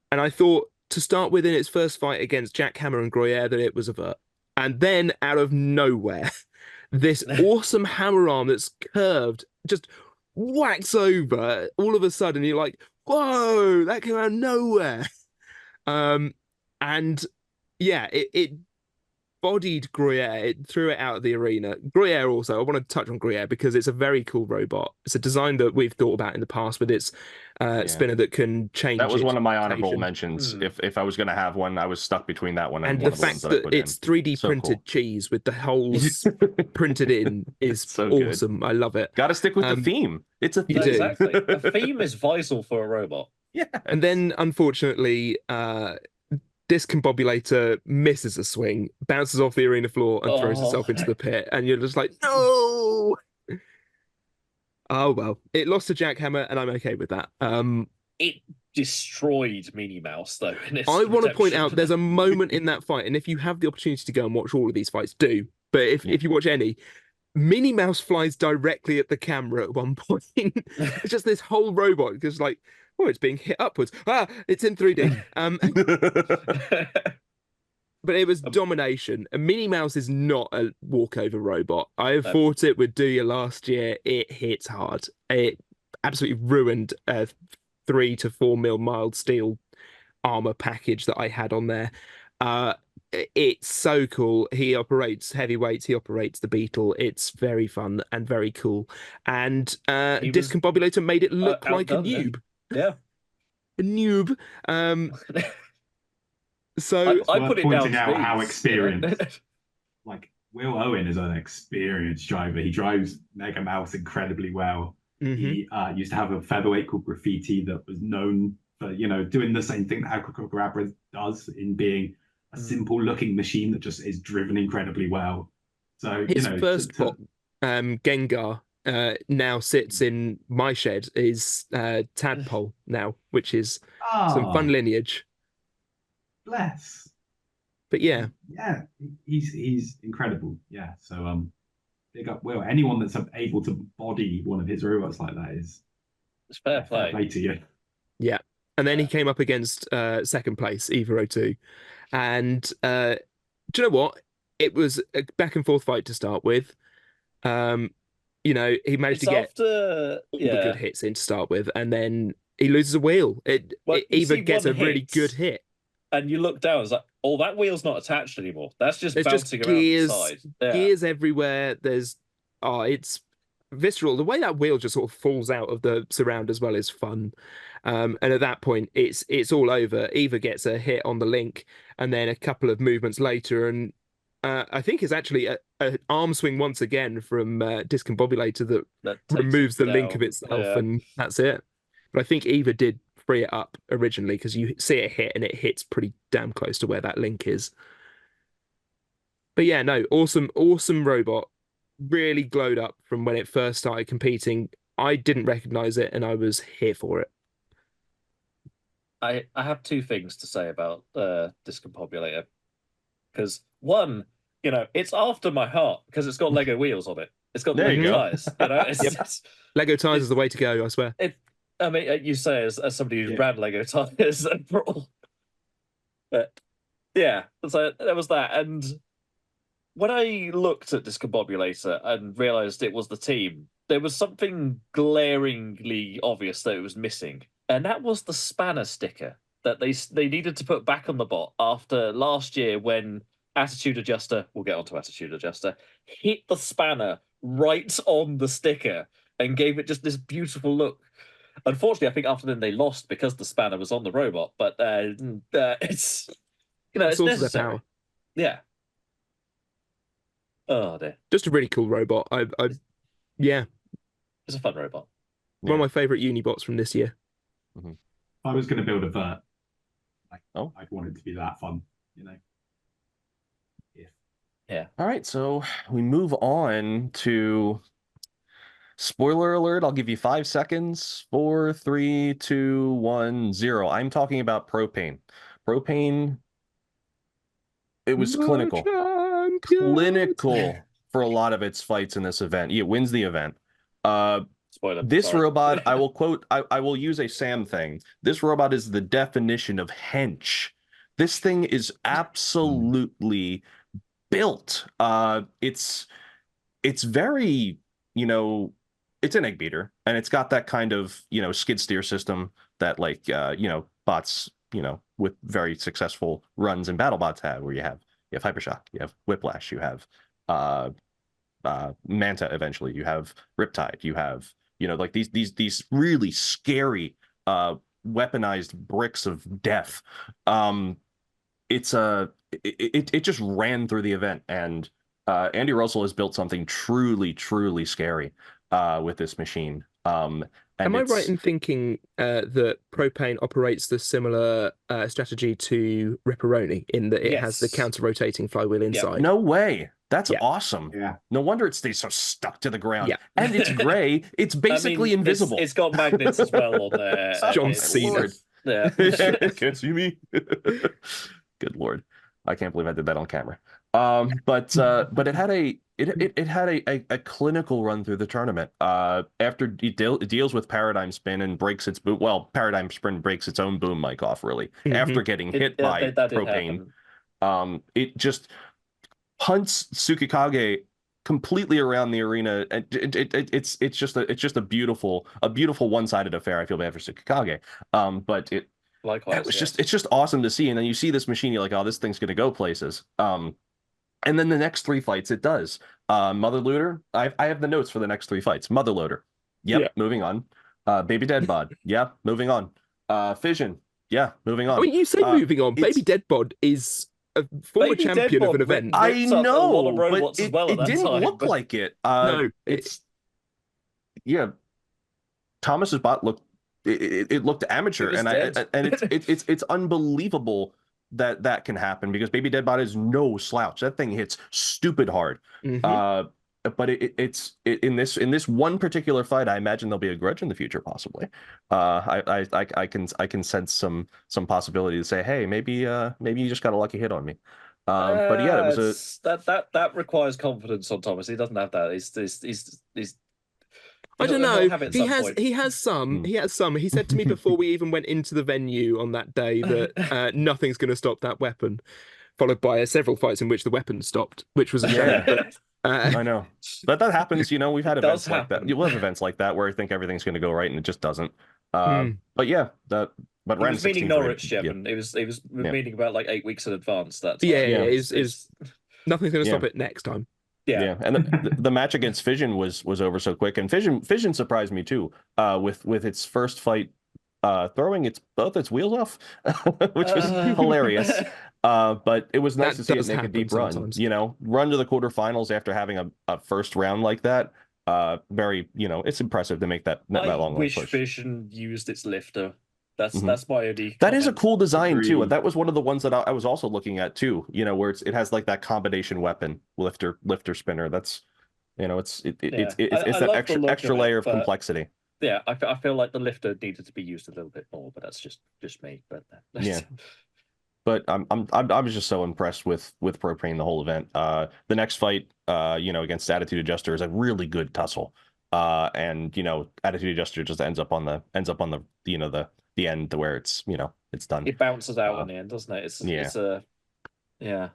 And I thought to start with in its first fight against Jack Hammer and Gruyere that it was a vert. And then out of nowhere, this awesome hammer arm that's curved just whacks over all of a sudden. You're like, whoa, that came out of nowhere. And yeah, it bodied Gruyere. It threw it out of the arena. Gruyere also, I want to touch on Gruyere because it's a very cool robot. It's a design that we've thought about in the past with its spinner that can change. That was one of my honorable mentions. If I was going to have one, I was stuck between that one and one the fact that it's 3D printed cheese with the holes printed in is so awesome. Good. I love it. Got to stick with the theme. It's a theme. Exactly. A theme is vital for a robot. Yeah. And then, unfortunately, Disk-Combobulator misses a swing, bounces off the arena floor, and throws itself into the pit. And you're just like, no! Oh, well. It lost to Jack Hammer, and I'm okay with that. It destroyed Minnie Mouse, though. I want to point out there's a moment in that fight, and if you have the opportunity to go and watch all of these fights, do. But if you watch any, Minnie Mouse flies directly at the camera at one point. It's just this whole robot, because like, oh, it's being hit upwards. It's in 3D. But it was domination. And Minnie Mouse is not a walkover robot. I thought it would do you last year. It hits hard. It absolutely ruined a 3 to 4 mil mild steel armor package that I had on there. It's so cool. He operates heavyweights. He operates the Beetle. It's very fun and very cool. And Disk-Combobulator made it look like a noob. Yeah, a noob. So I put it pointing down out how experienced. Like Will Owen is an experienced driver. He drives Mega Mouse incredibly well. He used to have a featherweight called Graffiti that was known for doing the same thing that Abracagrabra does in being a simple looking machine that just is driven incredibly well. So his first bot, Gengar, now sits in my shed, is Tadpole now, which is some fun lineage. Bless. But yeah, he's incredible. Yeah, so big up Will. Anyone that's able to body one of his robots like that is it's fair play. Fair play to you. Yeah, and then he came up against second place Evo 02, and do you know what? It was a back and forth fight to start with. He managed to get all the good hits in to start with, and then he loses a wheel. It either gets a really good hit. And you look down, it's like, oh, that wheel's not attached anymore. That's just bouncing around the side. Gears everywhere. It's visceral. The way that wheel just sort of falls out of the surround as well is fun. And at that point, it's all over. Eva gets a hit on the link, and then a couple of movements later, and I think it's actually an arm swing once again from Disk-Combobulator that removes the link of itself, and that's it. But I think Eva did free it up originally because you see it hit, and it hits pretty damn close to where that link is. But yeah, no, awesome robot. Really glowed up from when it first started competing. I didn't recognize it, and I was here for it. I have two things to say about Disk-Combobulator. Because one, it's after my heart because it's got Lego wheels on it. It's got Lego tires. Lego tires is the way to go, I swear. I mean, you say as somebody who's ran Lego tires and Brawl. But yeah, so there was that. And when I looked at Disk-Combobulator and realized it was the team, there was something glaringly obvious that it was missing. And that was the spanner sticker that they needed to put back on the bot after last year when Attitude Adjuster, we'll get onto Attitude Adjuster, hit the spanner right on the sticker and gave it just this beautiful look. Unfortunately, I think after then they lost because the spanner was on the robot, but it's it's necessary. Yeah. Oh dear. Just a really cool robot. Yeah. It's a fun robot. One of my favorite Unibots from this year. If I was going to build a vert, I'd want it to be that fun, Yeah. All right, so we move on to spoiler alert. I'll give you 5 seconds. 4, 3, 2, 1, 0. I'm talking about Propane. Propane, it was clinical for a lot of its fights in this event. It wins the event. Spoiler. This robot, I will quote, I will use a Sam thing. This robot is the definition of hench. This thing is absolutely built. It's very, it's an egg beater, and it's got that kind of, skid steer system that bots, with very successful runs and battle bots have, where you have Hypershock, you have Whiplash, you have Manta eventually, you have Riptide, you have these really scary weaponized bricks of death. It just ran through the event, and Andy Russell has built something truly scary with this machine. Am I right in thinking that Propane operates the similar strategy to Ripperoni in that it has the counter-rotating flywheel inside? No way. That's awesome. Yeah. No wonder it stays so stuck to the ground. Yeah. And it's gray. It's basically invisible. It's got magnets as well on there. John Cena. Yeah. Can't see me. Good Lord. I can't believe I did that on camera. But it had a clinical run through the tournament. After it deals with Paradigm Spin and breaks its boom. Well, Paradigm Spin breaks its own boom mic off, really. After getting hit by Propane. It just hunts Tsukikage completely around the arena, and it's just a beautiful one-sided affair. I feel bad for Tsukikage. But likewise, it's just awesome to see. And then you see this machine, you're like, oh, this thing's gonna go places. And then the next 3 fights it does. Mother Looter, I have the notes for the next 3 fights. Mother Loader, moving on. Baby Deadbod, moving on. Fission, moving on. I mean, you say moving on. Baby Deadbod is a former champion of an event. I know, but it didn't look like it. No, Thomas's bot looked. It looked amateur, and it's unbelievable that can happen, because Baby Deadbot is no slouch. That thing hits stupid hard. But it's in this one particular fight, I imagine there'll be a grudge in the future, possibly. I can sense some possibility to say, hey, maybe you just got a lucky hit on me. But yeah, it was that requires confidence on Thomas. He doesn't have that. He's I don't know. He has some. He said to me before we even went into the venue on that day that nothing's going to stop that weapon, followed by several fights in which the weapon stopped, which was a shame. But, I know, but that happens. We've had events like that. You'll have events like that where I think everything's going to go right and it just doesn't. But yeah, But he was meaning Norwich, Jevon. It was meaning about like 8 weeks in advance. That's is nothing's going to stop it next time. Yeah, and the match against Fission was over so quick, and Fission surprised me too. With its first fight, throwing both its wheels off, which was hilarious. But it was nice to see it make a deep run. Sometimes. Run to the quarterfinals after having a first round like that. Very, it's impressive to make that long wish push. Fission used its lifter. That's my only. That is a cool design too. Agreed. That was one of the ones that I was also looking at too. Where it has like that combination weapon lifter spinner. That's it's that extra layer of complexity. Yeah, I feel like the lifter needed to be used a little bit more, but that's just me. But yeah. But I was just so impressed with Propane the whole event. The next fight, against Attitude Adjuster is a really good tussle. And Attitude Adjuster just ends up on the the end to where it's it's done. It bounces out in the end, doesn't it? It's yeah.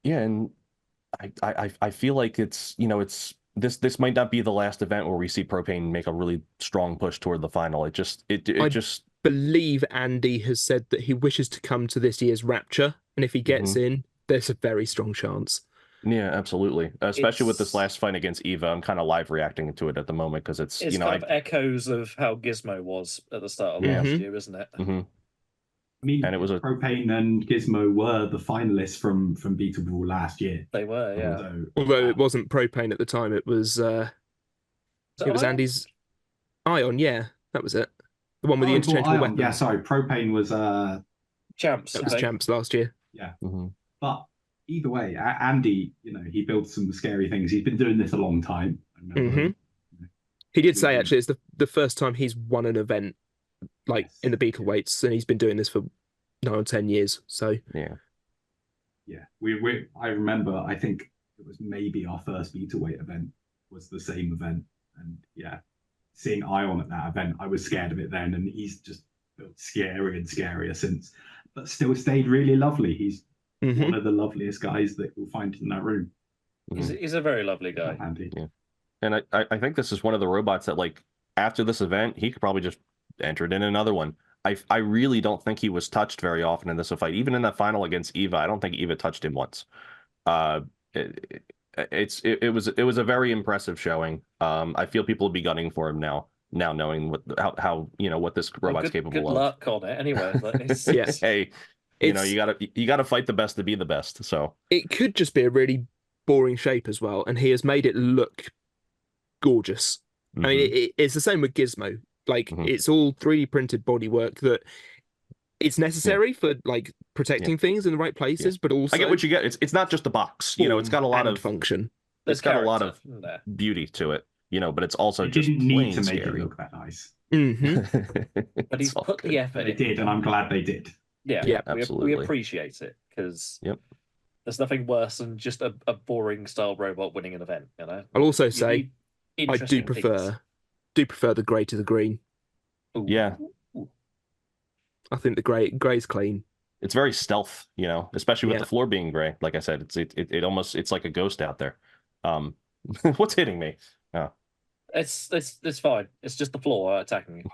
And I feel like it's this might not be the last event where we see Propane make a really strong push toward the final. I believe Andy has said that he wishes to come to this year's Rapture, and if he gets in, there's a very strong chance. Yeah, absolutely. Especially with this last fight against Eva, I'm kind of live reacting to it at the moment because it's kind of echoes of how Gizmo was at the start of last year, isn't it? Mm-hmm. I mean, and it was Propane and Gizmo were the finalists from Beetle Brawl last year. They were, yeah. So, although it wasn't Propane at the time, it was Andy's Ion. Yeah, that was it. The one with the interchangeable weapons. Yeah, sorry, Propane was Champs. That was Champs last year. Yeah, but either way, Andy, he built some scary things. He's been doing this a long time. He did say actually it's the first time he's won an event in the Beetle weights, and he's been doing this for 9 or 10 years. So yeah. I remember. I think it was maybe our first Beetle weight event was the same event, and seeing Ion at that event, I was scared of it then, and he's just built scarier and scarier since, but still stayed really lovely. He's one of the loveliest guys that you'll find in that room. He's a very lovely guy. Andy. Yeah. And I think this is one of the robots that, like, after this event, he could probably just enter it in another one. I really don't think he was touched very often in this fight. Even in that final against Eva, I don't think Eva touched him once. It was a very impressive showing. I feel people will be gunning for him now knowing how what this robot's capable of. Good luck on it anyway. Yes. Hey, you gotta fight the best to be the best. So it could just be a really boring shape as well, and he has made it look gorgeous. I mean, it's the same with Gizmo. Like it's all 3D printed bodywork that it's necessary for like protecting things in the right places, but also I get what you get. It's not just a box. It's got a lot of function. It's got a lot of beauty to it. But it's also just didn't need to scary. make it look that nice. But he's put the effort. They did, and I'm glad they did. Yeah, absolutely. We appreciate it because there's nothing worse than just a boring style robot winning an event. I'll also say I do prefer the grey to the green. Ooh. Yeah. I think the grey's clean. It's very stealth, especially with the floor being gray. Like I said, it almost it's like a ghost out there. What's hitting me? Oh. It's fine. It's just the floor attacking me.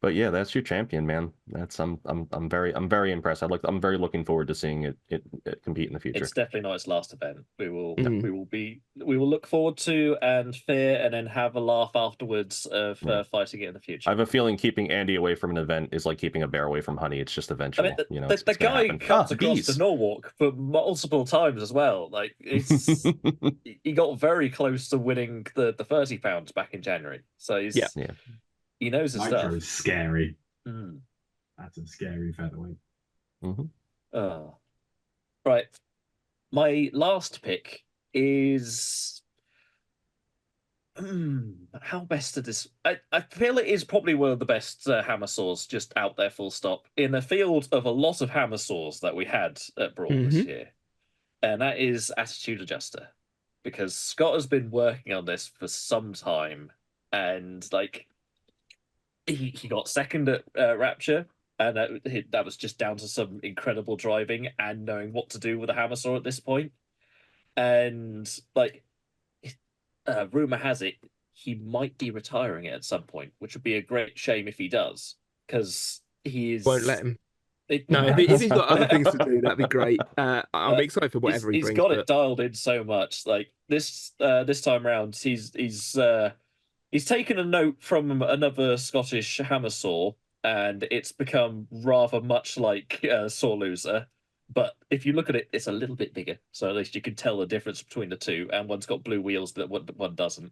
But yeah, that's your champion, man. That's I'm very impressed. I'm very looking forward to seeing it compete in the future. It's definitely not its last event. We will look forward to and fear, and then have a laugh afterwards of fighting it in the future. I have a feeling keeping Andy away from an event is like keeping a bear away from honey. It's just eventual. I mean, the guy comes across the Norwalk for multiple times as well. Like he got very close to winning the 30 pounds back in January. So he knows his Nitro's stuff. Scary. That's a scary featherweight. Right. My last pick is how best to this. I feel it is probably one of the best hammer saws just out there, full stop, in a field of a lot of hammer saws that we had at Brawl this year. And that is Attitude Adjuster. Because Scott has been working on this for some time, and he got second at Rapture, and that was just down to some incredible driving and knowing what to do with a hammer saw at this point. And rumor has it he might be retiring it at some point, which would be a great shame if he does, because he won't let him. No, if he's got other things to do, that'd be great. I'm excited for whatever he he's brings. got it dialed in so much. Like this time round, he's taken a note from another Scottish hammer saw, and it's become rather much like Saw Loser. But if you look at it, it's a little bit bigger, so at least you can tell the difference between the two. And one's got blue wheels that one doesn't.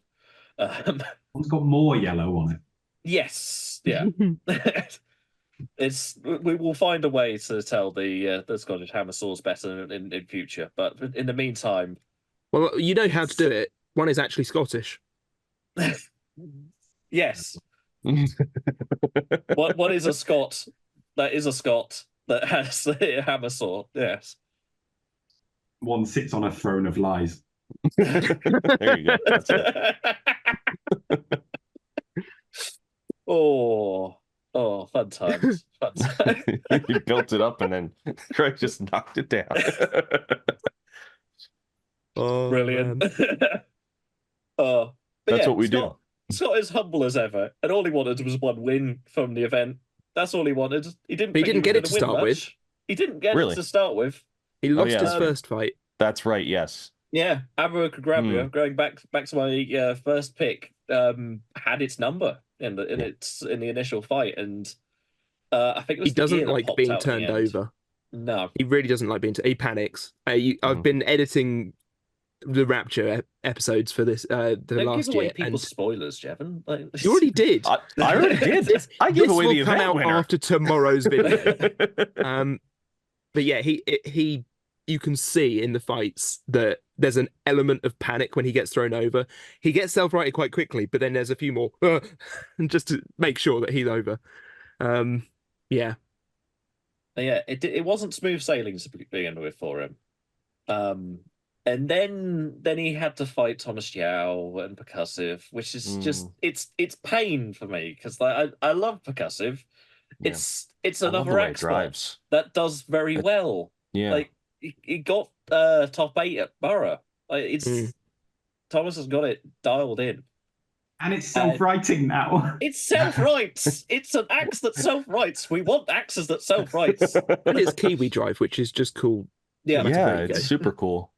One's got more yellow on it. Yes, yeah. We will find a way to tell the Scottish hammer saws better in future. But in the meantime, well, you know how to do it. One is actually Scottish. yes. What is a Scot? That is a Scot that has a hammer saw. Yes. One sits on a throne of lies. There you go. That's it. Oh, fun times. Fun times. You built it up and then Craig just knocked it down. Oh, Brilliant. But That's yeah, what we do. Scott is humble as ever, and all he wanted was one win from the event. That's all he wanted. He didn't get it to start much. with. He didn't get Really? it to start with. He lost yeah. his first fight. That's right. Yes. Yeah, Abracagrabra, going back to my first pick, had its number in the initial fight, and I think it was He doesn't like being out at the turned end. over. No, He really doesn't like being. He panics. I've been editing the Rapture episodes for this don't last give away year, people's and spoilers, Jevon. Like, you already did. I already did. I give This away will the come event out winner. after tomorrow's video. But yeah, you can see in the fights that there's an element of panic when he gets thrown over. He gets self-righted quite quickly, but then there's a few more just to make sure that he's over. Yeah. Yeah, it wasn't smooth sailing to begin with for him. And then he had to fight Thomas Yao and Percussive, which is just it's pain for me because I love Percussive. Yeah. It's I love the another way it X drives. that does very well. Yeah. Like he got top 8 at Borough. Like Thomas has got it dialed in. And it's self-writing now. It's self-writes. It's an axe that self-writes. We want axes that self-writes. And it's Kiwi Drive, which is just cool. Yeah. Yeah, it's super cool.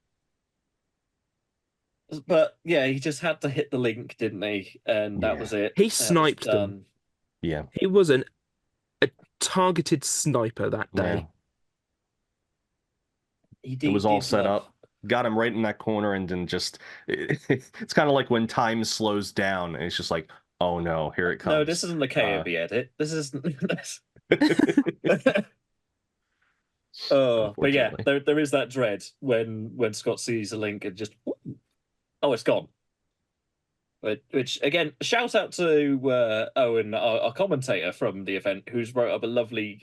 But yeah, he just had to hit the link, didn't he? And that was it. He sniped them. Yeah. He was a targeted sniper that day. Yeah. It was all set up. Got him right in that corner, and then just it's kind of like when time slows down, and it's just like, oh no, here it comes. No, this isn't the KOB edit. This isn't. But yeah, there is that dread when Scott sees a link and just, oh, it's gone. Which again, shout out to Owen, our commentator from the event, who's wrote up a lovely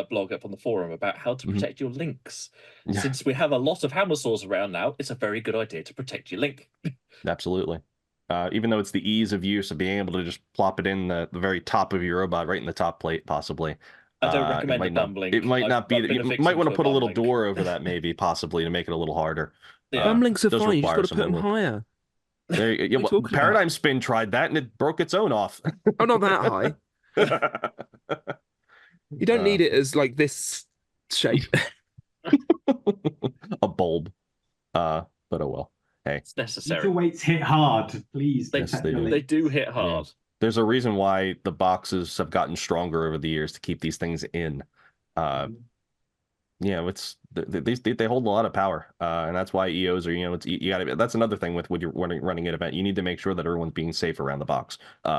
blog up on the forum about how to protect your links. Yeah. Since we have a lot of hammer saws around now, it's a very good idea to protect your link. Absolutely. Even though it's the ease of use of being able to just plop it in the very top of your robot, right in the top plate, possibly. I don't recommend the bumbling. It might not be. You might want to put a little bumbling door over that, maybe, possibly, to make it a little harder. Yeah. Bumblings are fine. You just got to put them higher. There you go. Paradigm Spin tried that, and it broke its own off. Oh, not that high. You don't need it as like this shape. A bulb. But oh well. Hey, it's necessary. Beetleweights hit hard, please. They do hit hard. Yeah. There's a reason why the boxes have gotten stronger over the years to keep these things in. Yeah, it's they hold a lot of power, and that's why EOs are, you got to. That's another thing with when you're running an event. You need to make sure that everyone's being safe around the box,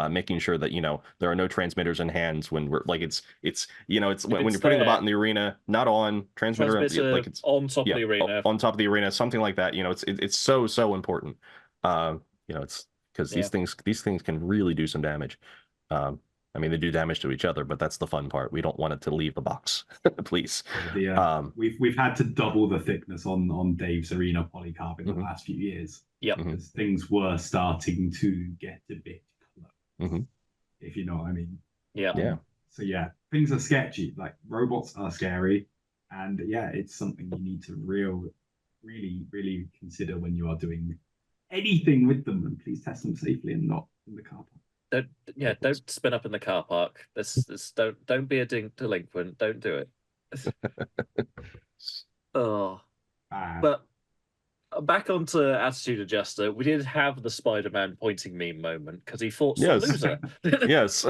making sure that there are no transmitters in hands when we're like it's when you're putting the bot in the arena, not on transmitter like it's on top of the arena, on top of the arena, something like that. It's so important. It's because these things can really do some damage. I mean, they do damage to each other, but that's the fun part. We don't want it to leave the box, please. We've had to double the thickness on Dave's arena polycarb in the last few years. Yeah, because things were starting to get a bit close, if you know what I mean. Yeah. So yeah, things are sketchy. Like robots are scary, and yeah, it's something you need to really consider when you are doing anything with them. And please test them safely and not in the car park. Don't spin up in the car park. Don't be a delinquent. Don't do it. Oh, Ah. but back onto Attitude Adjuster, we did have the Spider-Man pointing meme moment because he fought some Yes. loser. Yes.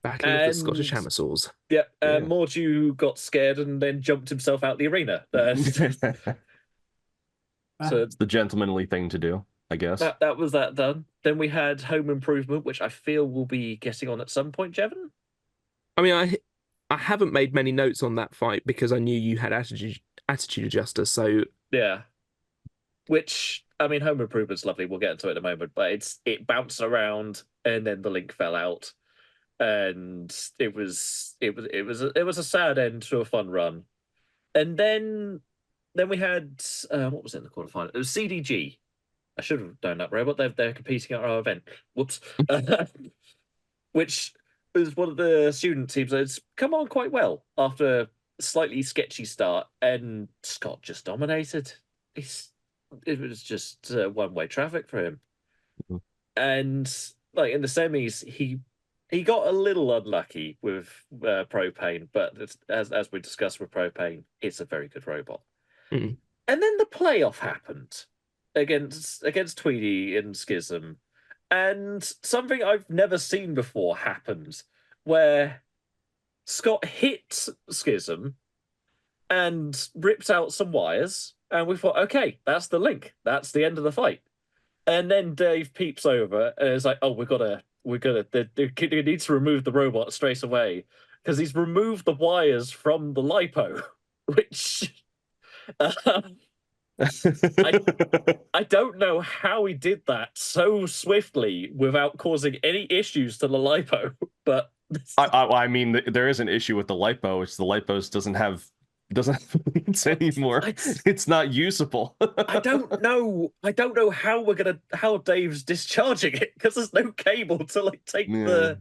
Battle of the Scottish And- Hammersaws. Yep, Yeah. Mordew got scared and then jumped himself out the arena. So It's the gentlemanly thing to do, I guess. that was that done. Then we had Home Improvement, which I feel will be getting on at some point, Jevon. I mean, I haven't made many notes on that fight because I knew you had attitude adjuster. So Yeah. Which, I mean, Home Improvement's lovely. We'll get into it in a moment, but it bounced around and then the link fell out. And it was a sad end to a fun run. And then we had what was it in the quarterfinal? It was CDG. I should have known that, robot. They're competing at our event. Whoops. Which was one of the student teams that's come on quite well after a slightly sketchy start, and Scott just dominated. It was just one-way traffic for him. Mm-hmm. And like in the semis, he got a little unlucky with Propane, but as we discussed with Propane, it's a very good robot. Mm. And then the playoff happened against Tweedy and Schism, and something I've never seen before happened, where Scott hit Schism and ripped out some wires, and we thought, okay, that's the link, that's the end of the fight. And then Dave peeps over and is like, oh, we need to remove the robot straight away because he's removed the wires from the lipo, which I don't know how he did that so swiftly without causing any issues to the lipo, but I mean, there is an issue with the lipo. It's the lipos doesn't have leads anymore. It's not usable. I don't know how Dave's discharging it because there's no cable to like take the.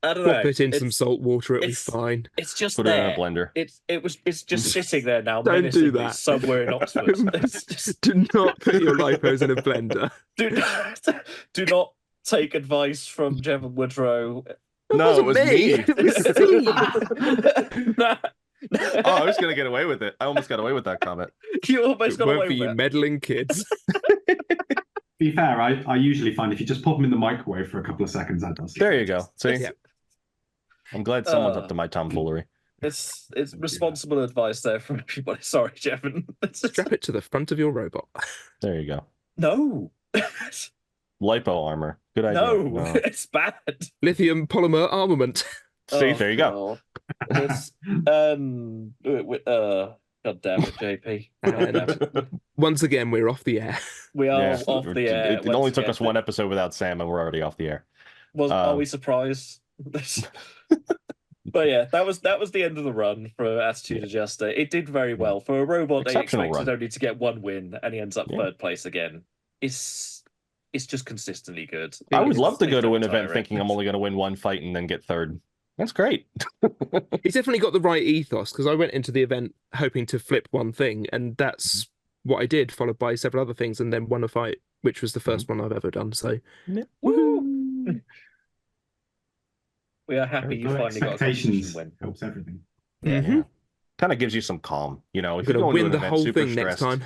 I don't know. Put in some salt water, it'll be it's- fine. It's just Put there. it in a blender. It's just sitting there now. Don't do menacingly that. somewhere in Oxford. It's just, Do not put your lipos in a blender. do not take advice from Jevon Woodrow. No, it was me. It was Steve. Oh, I was gonna get away with it. I almost got away with that comment. You almost It got weren't away for with you it. meddling kids. To be fair, I usually find if you just pop them in the microwave for a couple of seconds, that does. There you go. See, Yeah. I'm glad someone's up to my tomfoolery. It's responsible advice there from everybody. Sorry, Jevon. Strap it to the front of your robot. There you go. No. Lipo armor. Good idea. No, it's bad. Lithium polymer armament. See, Oh, there you go. God. It's, God damn it, JP. God damn it. Once again, we're off the air. We are Yeah. off the air. It only took us one episode without Sam, and we're already off the air. Are we surprised? But yeah, that was the end of the run for Attitude Adjuster. It did very well for a robot. They Exceptional expected run. only to get one win, and he ends up Yeah. third place again. It's just consistently good. I would It's- love to they go to don't an event tire it. thinking I'm only going to win one fight and then get third. That's great. He's definitely got the right ethos because I went into the event hoping to flip one thing, and that's what I did, followed by several other things, and then won a fight, which was the first one I've ever done. So, Woo! We are happy you Low finally got a competition expectations win. helps everything. Mhm. Kind of gives you some calm, you know. If I'm you gonna go into win an the event whole super thing next stressed, time.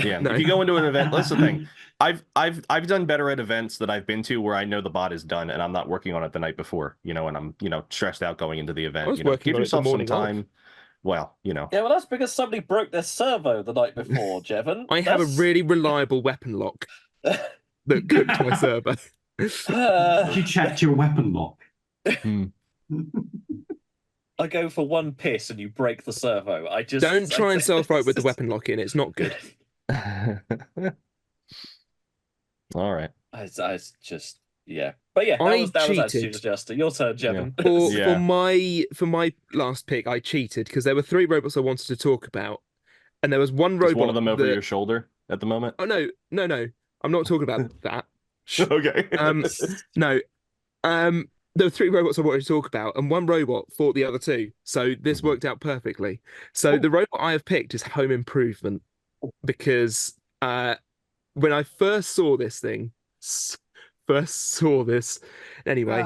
yeah. No. If you go into an event, that's the thing. I've done better at events that I've been to where I know the bot is done and I'm not working on it the night before, you know, and I'm, stressed out going into the event. I was You know, working give on it the yourself some morning of. time. Well, Yeah, well, that's because somebody broke their servo the night before, Jevon. I have a That's- really reliable weapon lock that cooked my server. You checked your weapon lock. Hmm. I go for one piss and you break the servo. Don't try and self-right with the weapon lock in. It's not good. All right. I just yeah, but yeah, I that was Attitude cheated. Adjuster. Your turn, Jevon. For my last pick, I cheated because there were 3 robots I wanted to talk about, and there was one Is robot. one of them over that- your shoulder at the moment? Oh no, I'm not talking about that. Okay. No. There were 3 robots I wanted to talk about, and one robot fought the other 2. So this worked out perfectly. So the robot I have picked is Home Improvement because when I first saw this, anyway,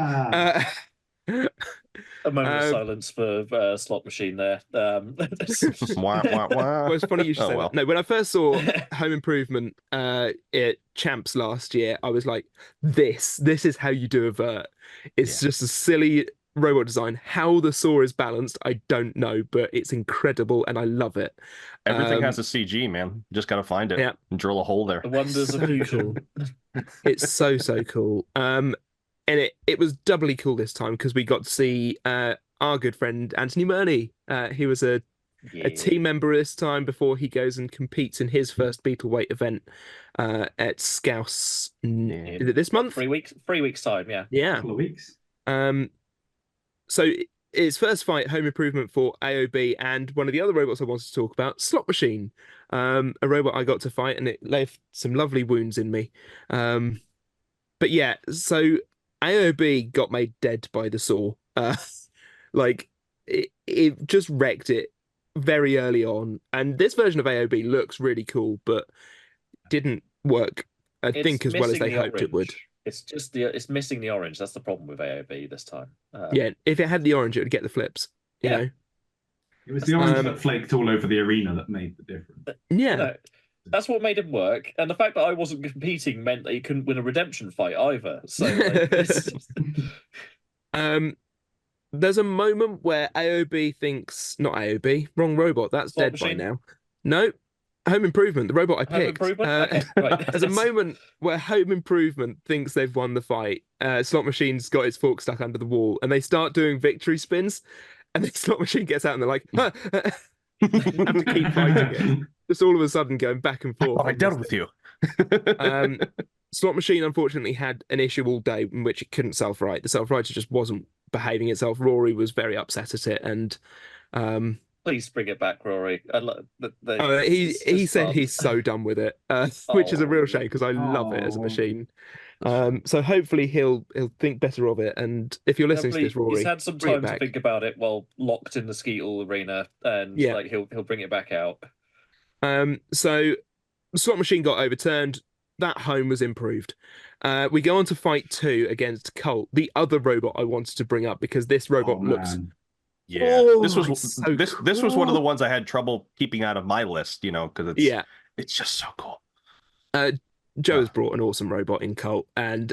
A moment of silence for Slot Machine there. Wah, wah, wah. Well, it's funny you should Oh, say well. that. No, when I first saw Home Improvement at Champs last year, I was like, this is how you do a vert. It's just a silly robot design. How the saw is balanced, I don't know, but it's incredible and I love it. Everything has a CG, man. Just gotta find it and drill a hole there. The wonders of fusion. Cool. It's so cool. And it was doubly cool this time because we got to see our good friend Anthony Murney. He was a team member this time before he goes and competes in his first Beetleweight event at Scouse. Is it this month? 3 weeks. 3 weeks time. Yeah. A couple of weeks. So his first fight, Home Improvement for AOB, and one of the other robots I wanted to talk about, Slot Machine, a robot I got to fight, and it left some lovely wounds in me. But yeah, so AOB got made dead by the saw. Like it just wrecked it very early on. And this version of AOB looks really cool, but didn't work, I think, as well as they hoped it would. It's just it's missing the orange. That's the problem with AOB this time. Yeah, if it had the orange, it would get the flips. You know, it was the orange that flaked all over the arena that made the difference. Yeah. You know, that's what made him work, and the fact that I wasn't competing meant that he couldn't win a redemption fight either. So, there's a moment where AOB thinks, not AOB, wrong robot. That's Slot dead Machine? by now. No, Home Improvement, the robot I picked. Home Improvement? Okay, right. There's a moment where Home Improvement thinks they've won the fight. Slot Machine's got its fork stuck under the wall, and they start doing victory spins, and the Slot Machine gets out, and they're like, have to keep fighting it. Just all of a sudden going back and forth. I dealt with you. Slot Machine unfortunately had an issue all day in which it couldn't self-right. The self-righter just wasn't behaving itself. Rory was very upset at it, and please bring it back, Rory. he said he's so done with it, which is a real shame because I love it as a machine. So hopefully he'll think better of it. And if you're listening to this, Rory, he's had some time to think about it while locked in the Skeetle arena, and like he'll bring it back out. So Slot Machine got overturned. That home was improved. We go on to fight 2 against Colt, the other robot I wanted to bring up because this robot looks. Yeah, this was one of the ones I had trouble keeping out of my list, because it's just so cool. Joe has brought an awesome robot in Colt, and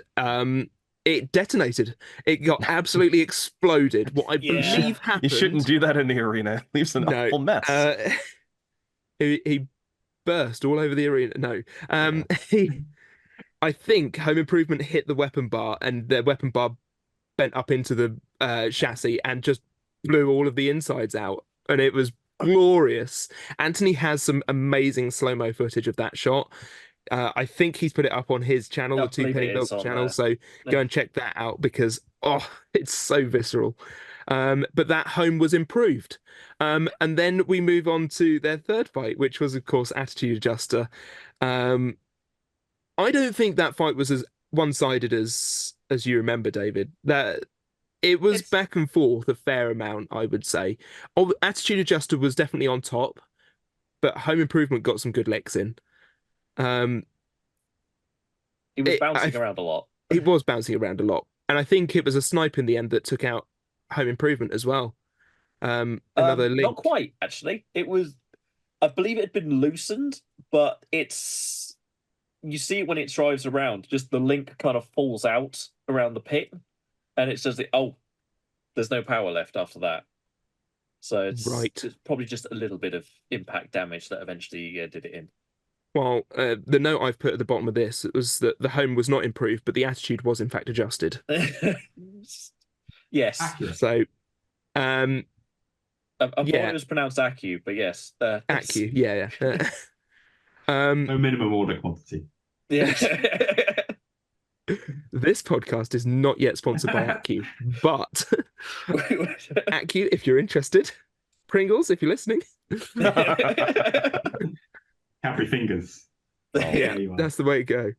it detonated. It got absolutely exploded. What I believe happened. You shouldn't do that in the arena. It leaves an awful mess. He burst all over the arena. No, I think Home Improvement hit the weapon bar, and the weapon bar bent up into the chassis and just blew all of the insides out, and it was glorious. Anthony has some amazing slow-mo footage of that shot. I think he's put it up on his channel, the Two Penny Milk channel, so go and check that out because it's so visceral. But that home was improved. And then we move on to their third fight, which was, of course, Attitude Adjuster. I don't think that fight was as one-sided as you remember, David. That it was back and forth a fair amount, I would say. Attitude Adjuster was definitely on top, but Home Improvement got some good licks in. He was bouncing around a lot. He was bouncing around a lot. And I think it was a snipe in the end that took out Home Improvement as well. Another link. Not quite, actually. It was, I believe it had been loosened, but you see it when it drives around, just the link kind of falls out around the pit, and it's just there's no power left after that. So it's probably just a little bit of impact damage that eventually did it in. Well, the note I've put at the bottom of this was that the home was not improved, but the attitude was in fact adjusted. Yes. Accurate. So, I thought it was pronounced Acu, but yes. Acu, yeah. No minimum order quantity. Yeah. This podcast is not yet sponsored by Acu, but Acu, if you're interested, Pringles, if you're listening. Happy fingers. Yeah, that's the way to go.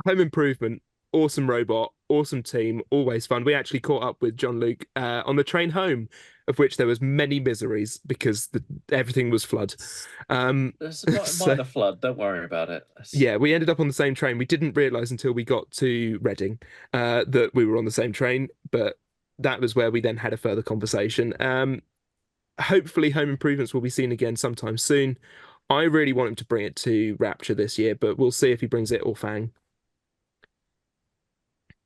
Home Improvement, awesome robot, awesome team, always fun. We actually caught up with John Luke on the train home, of which there was many miseries because everything was flood. There's a minor flood, don't worry about it. Yeah, we ended up on the same train. We didn't realise until we got to Reading that we were on the same train, but that was where we then had a further conversation. Hopefully home improvements will be seen again sometime soon. I really want him to bring it to Rapture this year, but we'll see if he brings it or Fang.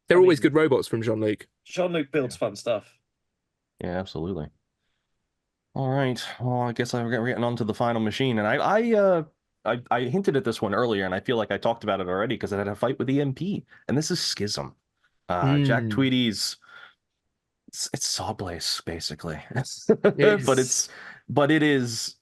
They're always good robots from Jean-Luc. Jean-Luc builds fun stuff. Yeah, absolutely. All right. Well, I guess we're getting on to the final machine, and I hinted at this one earlier, and I feel like I talked about it already because I had a fight with EMP, and this is Schism. Jack Tweedy's it's Sawblaze basically, but it is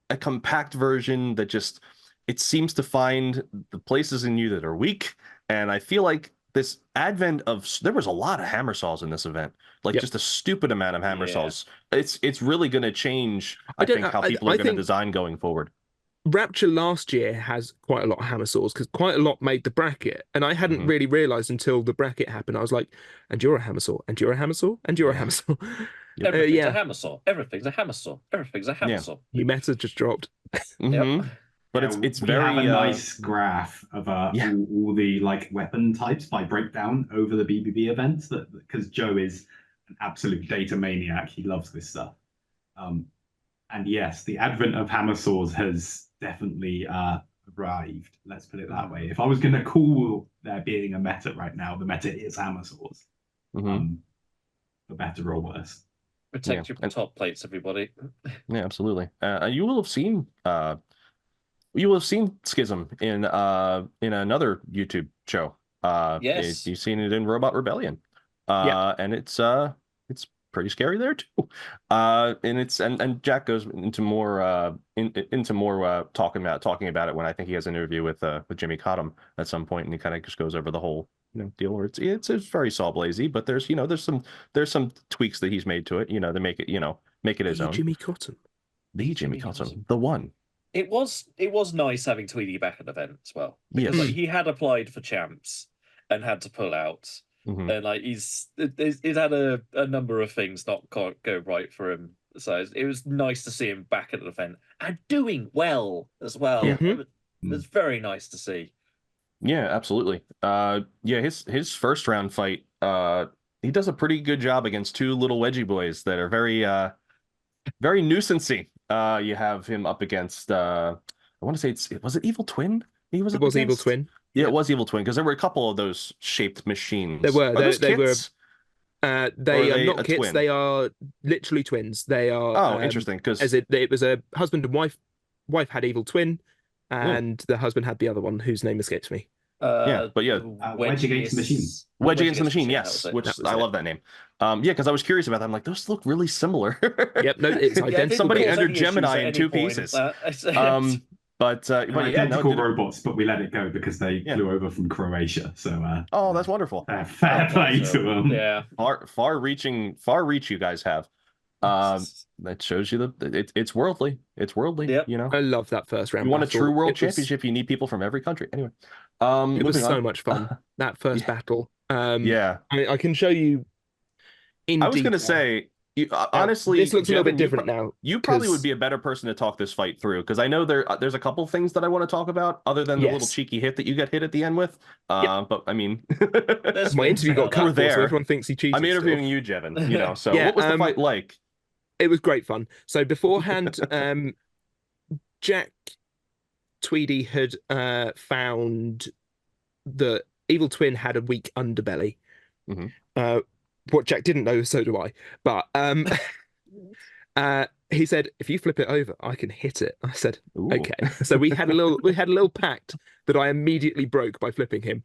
a compact version that just it seems to find the places in you that are weak, and I feel like this advent of there was a lot of hammer saws in this event, like just a stupid amount of hammer saws. It's really going to change, I think, how people are going to design going forward. Rapture last year has quite a lot of hammer saws because quite a lot made the bracket, and I hadn't really realized until the bracket happened. I was like, "And you're a hammer saw, and you're a hammer saw, and you're a hammer saw." Everything's a hammer saw. Everything's a hammer saw. Everything's a hammer saw. New meta just dropped. But it's we very have a nice graph of all the like weapon types by breakdown over the BBB events, that because Joe is an absolute data maniac. He loves this stuff. And yes, the advent of hammer saws has definitely arrived. Let's put it that way. If I was going to call there being a meta right now, the meta is hammer saws. For better or worse. Protect your top plates, everybody. Yeah, absolutely. You will have seen Schism in another YouTube show. Yes, you've seen it in Robot Rebellion. And it's pretty scary there too. And Jack goes into more talking about it when I think he has an interview with Jimmy Cottom at some point, and he kind of just goes over the whole deal where it's very Sawblazy, but there's some tweaks that he's made to it, to make it his own. Jimmy Cotton. The Jimmy Cotton, the one. It was nice having Tweedy back at the event as well. Because he had applied for champs and had to pull out. And like he's had a number of things not go right for him. So it was nice to see him back at the event and doing well as well. It was very nice to see. Yeah, absolutely. His first round fight, he does a pretty good job against two little wedgie boys that are very nuisancey. You have him up against I want to say was it Evil Twin? It was Evil Twin. Yeah, it was Evil Twin because there were a couple of those shaped machines. They were. They were. They are not kits. Twin? They are literally twins. They are. Oh, interesting. Because it was a husband and wife. Wife had Evil Twin, and the husband had the other one whose name escapes me. Wedge Against the Machine. Wedge Against the Machine, yes. Which I love that name. Because I was curious about that. I'm like, those look really similar. Yep, no, it's identical. Somebody entered Gemini in two pieces. Identical robots, but we let it go because they flew over from Croatia. So that's wonderful. Fair play to them. Yeah, far reach you guys have. That shows you that it's worldly. It's worldly. Yep. I love that first round. You want a true world championship? You need people from every country. Anyway, it was so much fun that first battle. I can show you. I was going to say. Honestly, this looks a little bit different now. You probably would be a better person to talk this fight through because I know there's a couple things that I want to talk about other than the little cheeky hit that you got hit at the end with. But I mean, my interview got cut there. So everyone thinks he cheated. I'm interviewing you, Jevin. So what was the fight like? It was great fun. So beforehand, Jack Tweedy had found that Evil Twin had a weak underbelly. What Jack didn't know, so do I. But he said, "If you flip it over, I can hit it." I said, "Okay." So we had a little pact that I immediately broke by flipping him.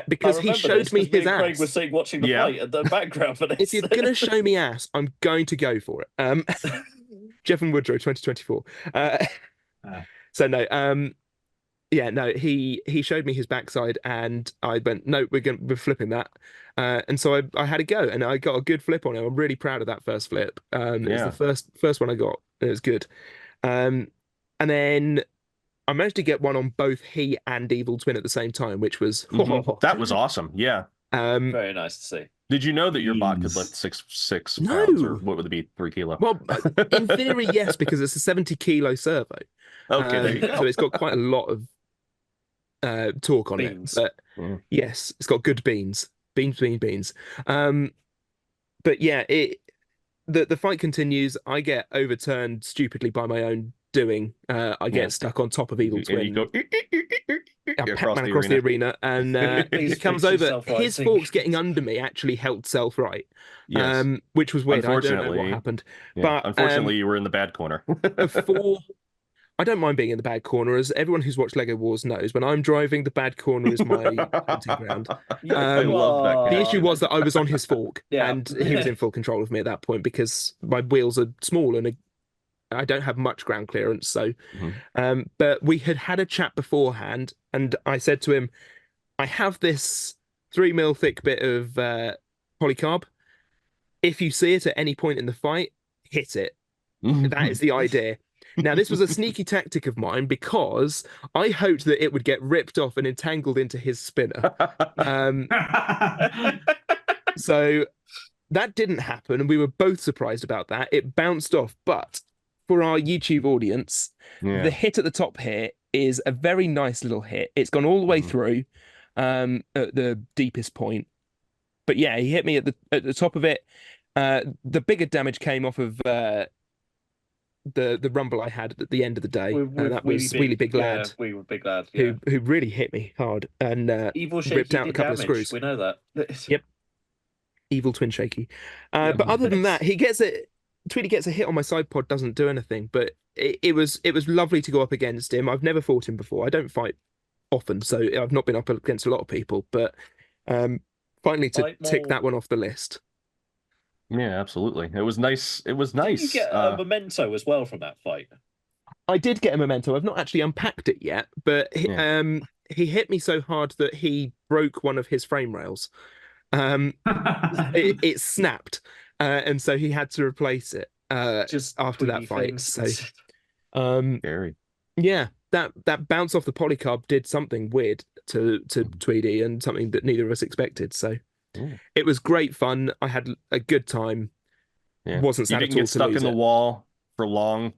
Because he showed me his ass. Craig was sitting watching the fight at the background for this. If you're gonna show me ass, I'm going to go for it. Jeff and Woodrow, 2024. So no, he showed me his backside, and I went, "No, we're flipping that." And so I had a go, and I got a good flip on it. I'm really proud of that first flip. It was the first one I got, and it was good. And then I managed to get one on both he and Evil Twin at the same time, which was that was awesome. Yeah, very nice to see. Did you know that your bot could lift six pounds, or what would it be, 3 kilo? Well, in theory, yes, because it's a 70 kilo servo. Okay, there you go. So it's got quite a lot of torque on beans. it. But yes, it's got good beans. Beans. but yeah, the fight continues. I get overturned stupidly by my own doing. I get stuck on top of Evil Twin. And you go Pac-Man across the arena, and he comes over. His forks getting under me actually helped self-right, Yes. Which was weird. I don't know what happened. Yeah. But Unfortunately, you were in the bad corner. I don't mind being in the bad corner, as everyone who's watched Lego Wars knows. When I'm driving, the bad corner is my hunting ground. I love that. The issue was that I was on his fork, and he was in full control of me at that point because my wheels are small and I don't have much ground clearance. So, but we had a chat beforehand, and I said to him, "I have this 3 mil thick bit of polycarb. If you see it at any point in the fight, hit it. That is the idea." Now, this was a sneaky tactic of mine because I hoped that it would get ripped off and entangled into his spinner. So that didn't happen, and we were both surprised about that. It bounced off, but for our YouTube audience, the hit at the top here is a very nice little hit. It's gone all the way through at the deepest point. But yeah, he hit me at the top of it. The bigger damage came off of the rumble I had at the end of the day. That was Wheelie Big Lad. Yeah, we were Big Lad. Who really hit me hard and Evil Shaky ripped out a couple damage. of screws. We know that. Yep. Evil Twin Shaky. But other than that, he gets it. Tweety gets a hit on my side pod, doesn't do anything. But it was lovely to go up against him. I've never fought him before. I don't fight often, so I've not been up against a lot of people. But finally to tick that one off the list. Yeah, absolutely. It was nice. It was nice. Did you get a memento as well from that fight? I did get a memento. I've not actually unpacked it yet, but he hit me so hard that he broke one of his frame rails. It snapped, and so he had to replace it just after that fight. So, scary. Yeah, that bounce off the polycarb did something weird to Tweedy and something that neither of us expected. So. It was great fun. I had a good time. Wasn't sad you didn't get stuck in the wall for long.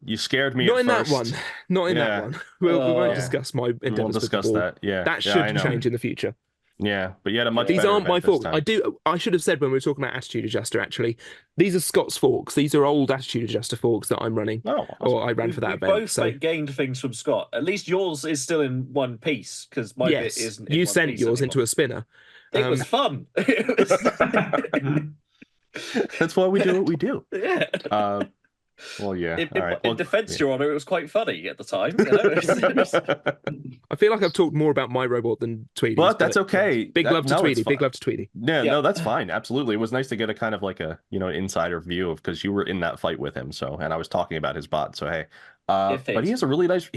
You scared me. Not at in first. that one. Not in that one. We won't discuss my endeavors. We'll discuss with the ball. that. Yeah, that should change in the future. Yeah, but yet a much. These better aren't my event this fault. time. I should have said when we were talking about Attitude Adjuster. Actually, these are Scott's forks. These are old Attitude Adjuster forks that I'm running. Oh, awesome. Or I ran for that event. Both gained things from Scott. At least yours is still in one piece because my bit isn't. You sent yours into a spinner. It was fun. That's why we do what we do. Yeah. Well, yeah. In defense, Your Honor, it was quite funny at the time. You know? I feel like I've talked more about my robot than Tweedy's. But that's okay. Big love to Tweedy. Big love to Tweedy. Yeah, no, that's fine. Absolutely. It was nice to get a kind of like a, insider view of, because you were in that fight with him. So, and I was talking about his bot. So, hey, but he has a really nice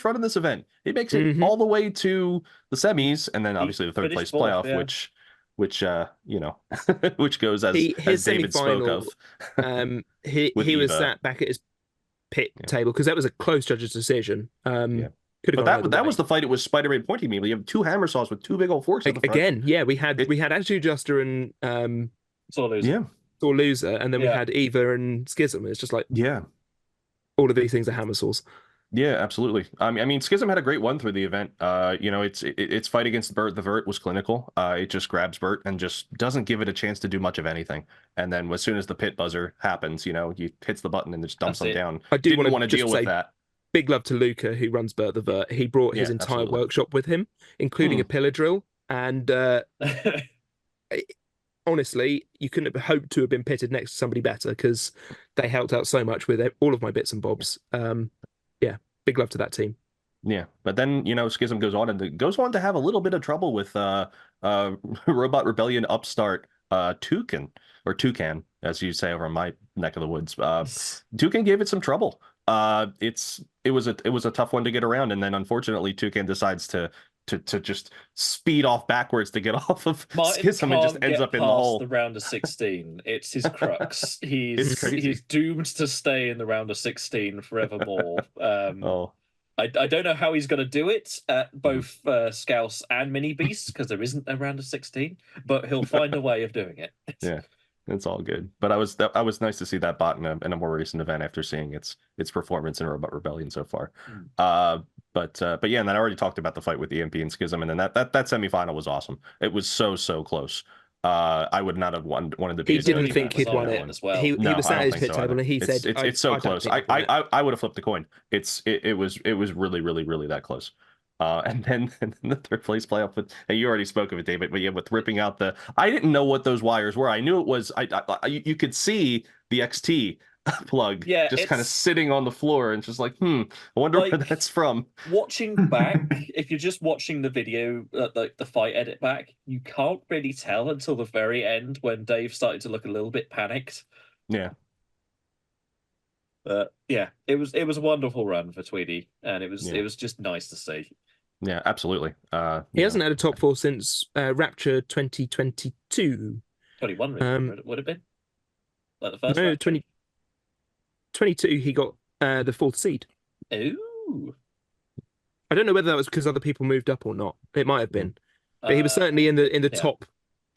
run in this event. He makes it all the way to the semis, and then obviously the third place playoff, which which goes as David spoke of. He was sat back at his pit table because that was a close judge's decision. But that was the fight. It was Spider-Man pointing me. We have two hammer saws with two big old forks at the front. Again, yeah, we had Attitude Adjuster and Sore Loser, and then we had Eva and Schism. It's just like all of these things are hammer saws. Yeah, absolutely. I mean, Schism had a great one through the event. Its fight against Bert the Vert was clinical. It just grabs Bert and just doesn't give it a chance to do much of anything. And then as soon as the pit buzzer happens, he hits the button and just dumps him down. I didn't want to deal with that. Big love to Luca, who runs Bert the Vert. He brought his entire workshop with him, including a pillar drill. And honestly, you couldn't have hoped to have been pitted next to somebody better because they helped out so much with all of my bits and bobs. Big love to that team. Yeah, but then Schism goes on to have a little bit of trouble with Robot Rebellion upstart Toucan, as you say over in my neck of the woods. Toucan gave it some trouble. It was a tough one to get around, and then unfortunately Toucan decides to just speed off backwards to get off of Schism and just ends up in the hole. The round of 16. It's his crux. He's doomed to stay in the round of 16 forevermore. I don't know how he's going to do it at both Scouse and Mini Beasts because there isn't a round of 16, but he'll find a way of doing it. Yeah, it's all good. But I was nice to see that bot in a more recent event after seeing its performance in Robot Rebellion so far. But yeah, and then I already talked about the fight with the EMP and Schism, and then that semifinal was awesome. It was so close. I would not have wanted to be. He a didn't judge think in he'd that won one. it. as well. He No, was I sat don't at his think pit so table either. and he It's said, it's so I don't close. think he'd win it. I would have flipped the coin. It was really that close. And then the third place playoff with, and you already spoke of it, David, but yeah, with ripping out I didn't know what those wires were. I knew it was, you could see the XT plug just kind of sitting on the floor and just like, I wonder where that's from. Watching back, if you're just watching the video, the fight edit back, you can't really tell until the very end when Dave started to look a little bit panicked. Yeah. Yeah, it was a wonderful run for Tweedy, and it was just nice to see. Yeah, absolutely. He hasn't had a top 4 since Rapture 2022. 21 would have been like the first. No, Rapture? 2022 he got the 4th seed. Ooh. I don't know whether that was because other people moved up or not. It might have been, but he was certainly in the top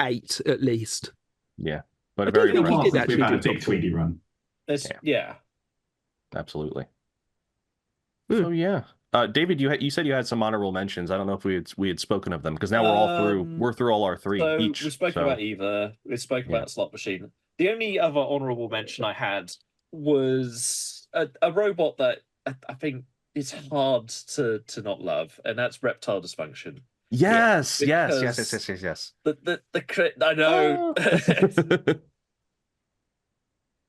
8 at least. Yeah, but I a very don't think he did We've actually had a do big top 4. Tweedy run. Yeah. Absolutely. So yeah, David, you said you had some honorable mentions. I don't know if we had spoken of them because now we're through all our 3 so each. We spoke about Eva. We spoke about Slot Machine. The only other honorable mention I had was a robot that I think it's hard to not love, and that's Reptile Dysfunction. Yes. Yeah, Yes. The I know.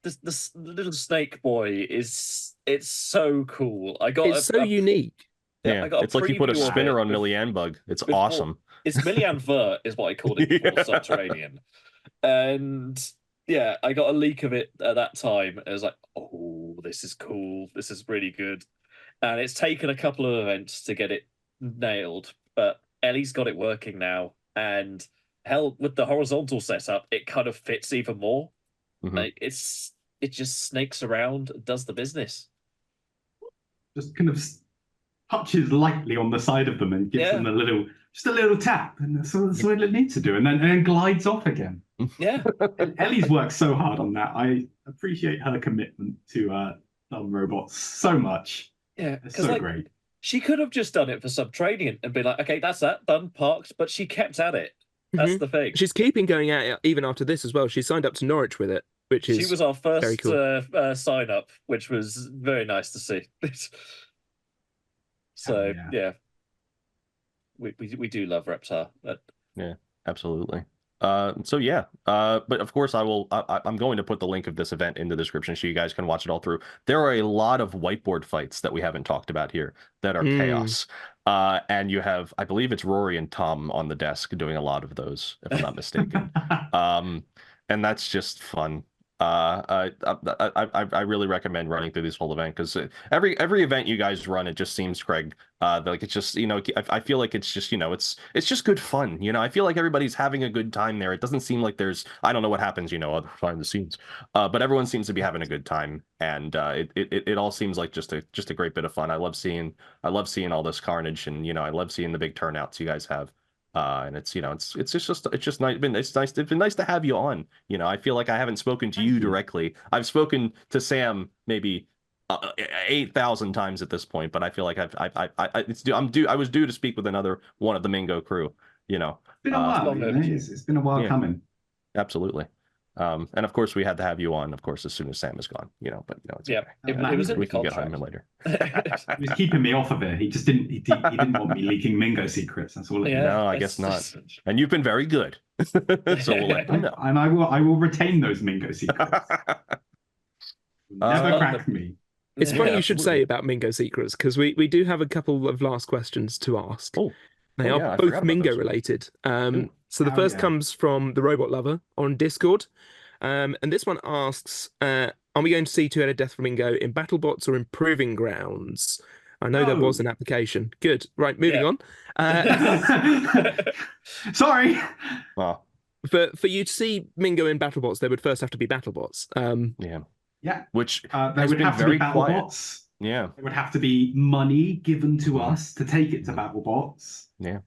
The little snake boy it's so cool. It's so unique. Yeah, it's like you put a spinner on Millian Bug. It's awesome. It's Millian Vert is what I called it before Subterranean. And yeah, I got a leak of it at that time. I was like, oh, this is cool. This is really good. And it's taken a couple of events to get it nailed, but Ellie's got it working now. And hell, with the horizontal setup, it kind of fits even more. Mm-hmm. Like it just snakes around, does the business. Just kind of touches lightly on the side of them and gives them a little tap, and that's what it needs to do, and then glides off again. Yeah, Ellie's worked so hard on that. I appreciate her commitment to dumb robots so much. Yeah, it's so great. She could have just done it for Subterranean and been like, okay, that's that done, parked, but she kept at it. That's the thing. She's keeping going at it even after this as well. She signed up to Norwich with it, which is she was our first very cool. Sign up, which was very nice to see. So yeah, we do love Reptile. Yeah, absolutely. So yeah, but of course I'm going to put the link of this event in the description so you guys can watch it all through. There are a lot of whiteboard fights that we haven't talked about here that are chaos. And you have, I believe it's Rory and Tom on the desk doing a lot of those, if I'm not mistaken. And that's just fun. I really recommend running through this whole event because every event you guys run, it just seems, Craig, like it's just, I feel like it's just, it's just good fun. I feel like everybody's having a good time there. It doesn't seem like I don't know what happens, other behind the scenes, but everyone seems to be having a good time, and it all seems like just a great bit of fun. I love seeing all this carnage, and I love seeing the big turnouts you guys have. And it's just nice. It's been nice to have you on. I feel like I haven't spoken to you directly. I've spoken to Sam maybe 8,000 times at this point, but I feel like I was due to speak with another one of the Mingo crew. It's been a while. It's been a while coming. Absolutely. And of course we had to have you on, of course, as soon as Sam is gone, but it's okay. It was in we the can get contract. him later. He was keeping me off of it. He just didn't want me leaking Mingo secrets. That's all. No, I guess not. And you've been very good. So we'll let you know. And I will retain those Mingo secrets. Never crack me. It's funny you should say about Mingo secrets, because we do have a couple of last questions to ask. They are both Mingo related. So the first comes from the Robot Lover on Discord. And this one asks, are we going to see Two-Headed Death Flamingo in BattleBots or in Proving Grounds? I know there was an application. Good. Right, moving on. Sorry. Well, for you to see Mingo in BattleBots, there would first have to be BattleBots. Yeah. Which there would have to be BattleBots. Yeah. There would have to be money given to us to take it to BattleBots. Yeah.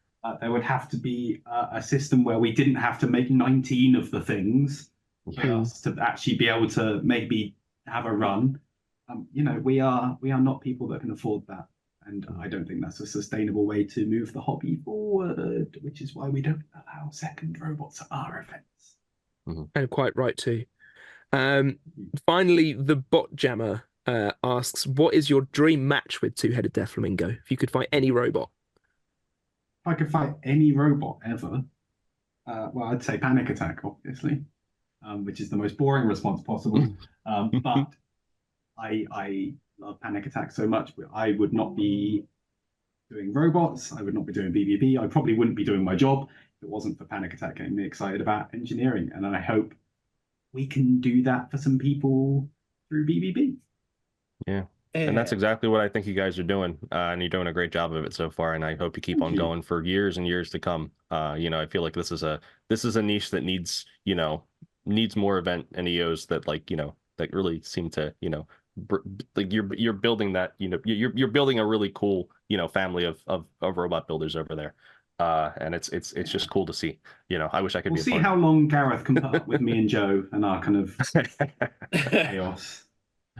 There would have to be a system where we didn't have to make 19 of the things for us to actually be able to maybe have a run. We are not people that can afford that. And I don't think that's a sustainable way to move the hobby forward, which is why we don't allow second robots at our events. And quite right too. Finally, the Bot Jammer asks, what is your dream match with Two-Headed Death Flamingo? If you could fight any robot. If I could fight any robot ever, well, I'd say Panic Attack, obviously, which is the most boring response possible. But I love Panic Attack so much, I would not be doing robots. I would not be doing BBB. I probably wouldn't be doing my job if it wasn't for Panic Attack getting me excited about engineering. And I hope we can do that for some people through BBB. Yeah. And that's exactly what I think you guys are doing. And you're doing a great job of it so far. And I hope you keep on going for years and years to come. I feel like this is a niche that needs more event NEOs that that really seem to, like you're building that, you're building a really cool, family of robot builders over there. And it's just cool to see. I wish I could we'll be a see how long Gareth can put up with me and Joe and our kind of chaos.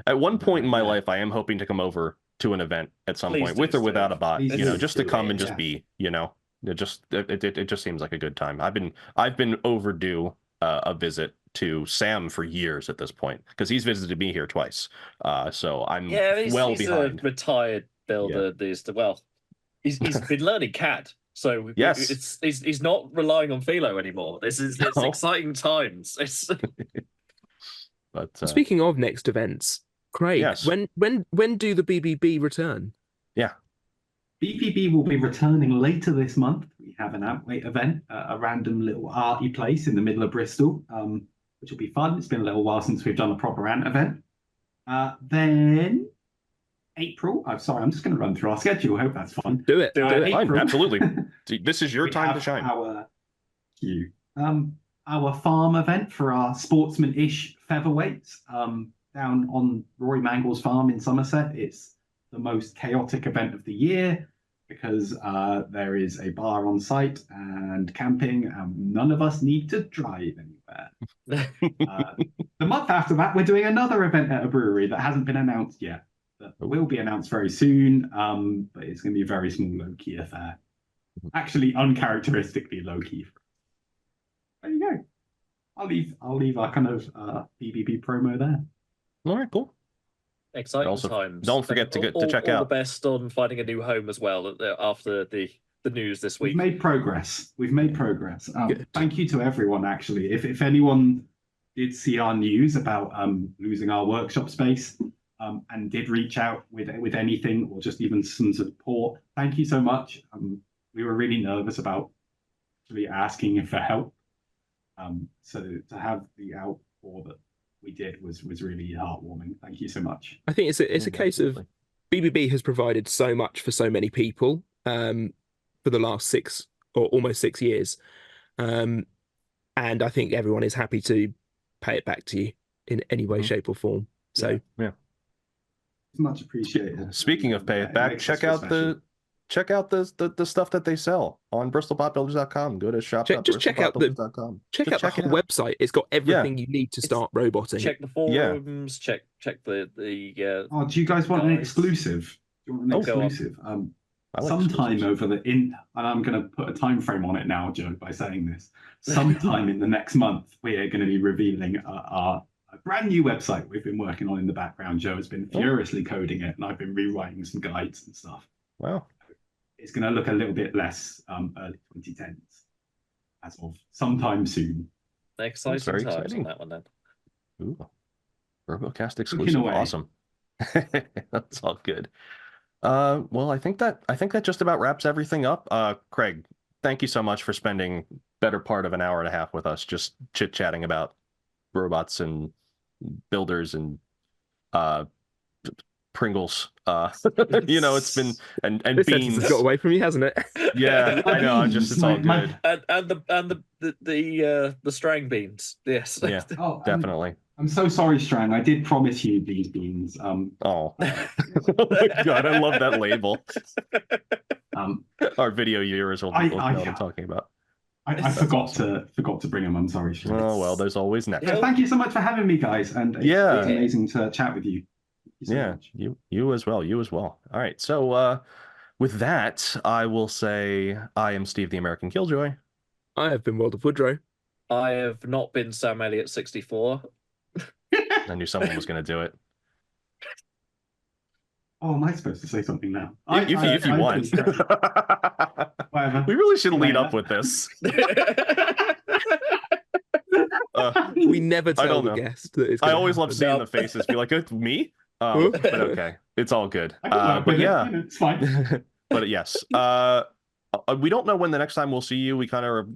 At one point in my life, I am hoping to come over to an event at some point, with or without a bot, just to come and just be, it just seems like a good time. I've been overdue a visit to Sam for years at this point, because he's visited me here twice. So I'm he's behind. A retired builder these days. Well, he's been learning CAD. So yes, he's not relying on Philo anymore. It's exciting times. But speaking of next events, Craig, when do the BBB return? Yeah, BBB will be returning later this month. We have an Outweight event, a random little arty place in the middle of Bristol, which will be fun. It's been a little while since we've done a proper ant event. Then April. I'm sorry, I'm just going to run through our schedule. I hope that's fun. Do it. April, absolutely. This is your time to shine. Our farm event for our sportsman-ish featherweights down on Roy Mangler's farm in Somerset. It's the most chaotic event of the year because there is a bar on site and camping, and none of us need to drive anywhere. The month after that, we're doing another event at a brewery that hasn't been announced yet. That will be announced very soon, but it's going to be a very small, low-key affair. Actually, uncharacteristically low-key. There you go. I'll leave our kind of BBB promo there. All right, cool. Exciting times. Don't forget to check out. All the best on finding a new home as well after the news this week. We've made progress. Thank you to everyone, actually. If anyone did see our news about losing our workshop space and did reach out with anything or just even some support, thank you so much. We were really nervous about actually asking for help. So to have the outpour that we did was really heartwarming. Thank you so much. I think it's a case of BBB has provided so much for so many people for the last 6 or almost 6 years, and I think everyone is happy to pay it back to you in any way, shape, or form. So yeah. It's much appreciated. Speaking of pay it back, check out the stuff that they sell on bristolbotbuilders.com. Go to shop. Just check out the whole website. It's got everything you need to start roboting. Check the forums. Check the. Oh, do you guys want an exclusive? Do you want an exclusive? Sometime over and I'm going to put a time frame on it now, Joe, by saying this. Sometime in the next month, we are going to be revealing a brand new website we've been working on in the background. Joe has been furiously coding it, and I've been rewriting some guides and stuff. Wow. It's going to look a little bit less early 2010s as of sometime soon. Exciting times on that one then. Ooh. RoboCast exclusive. Awesome. That's all good. Well, I think that just about wraps everything up. Craig, thank you so much for spending better part of an hour and a half with us just chit-chatting about robots and builders and Pringles. It's been and beans has got away from you, hasn't it? Yeah, I know. It's all good. And the Strang beans. Yes. Yeah. Definitely. I'm so sorry, Strang. I did promise you these beans. Oh. Oh my God, I love that label. Our video viewers will know what I'm talking about. I forgot to bring them. I'm sorry, Strang. Oh well, there's always next. Yeah, thank you so much for having me, guys. And it's amazing to chat with you. you so Yeah, much. you as well. You as well. All right. So with that, I will say I am Steve the American Killjoy. I have been World of Woodrow. I have not been Sam Elliott 64. I knew someone was going to do it. Oh, am I supposed to say something now? If you want. Whatever. We really should lead up with this. We never tell don't the know. guest that it's I gonna always love happen. seeing the faces. Be like, it's me? But okay. It's all good. I can work But with yeah. it. You know, it's fine. But yes. We don't know when the next time we'll see you. We kind of,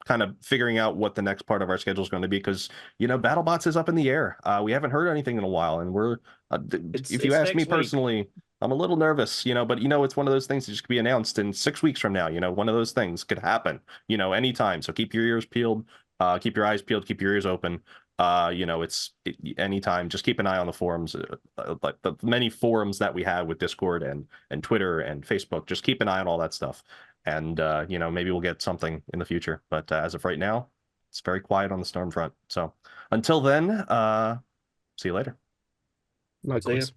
kind of figuring out what the next part of our schedule is going to be because, BattleBots is up in the air. We haven't heard anything in a while, and we're. If you ask me personally, I'm a little nervous, but it's one of those things that just could be announced in 6 weeks from now. One of those things could happen, anytime. So keep your ears peeled, keep your eyes peeled, keep your ears open. Anytime. Just keep an eye on the forums, like the many forums that we have with Discord and Twitter and Facebook. Just keep an eye on all that stuff. And maybe we'll get something in the future, but as of right now, it's very quiet on the Storm front. So until then, see you later. Likewise.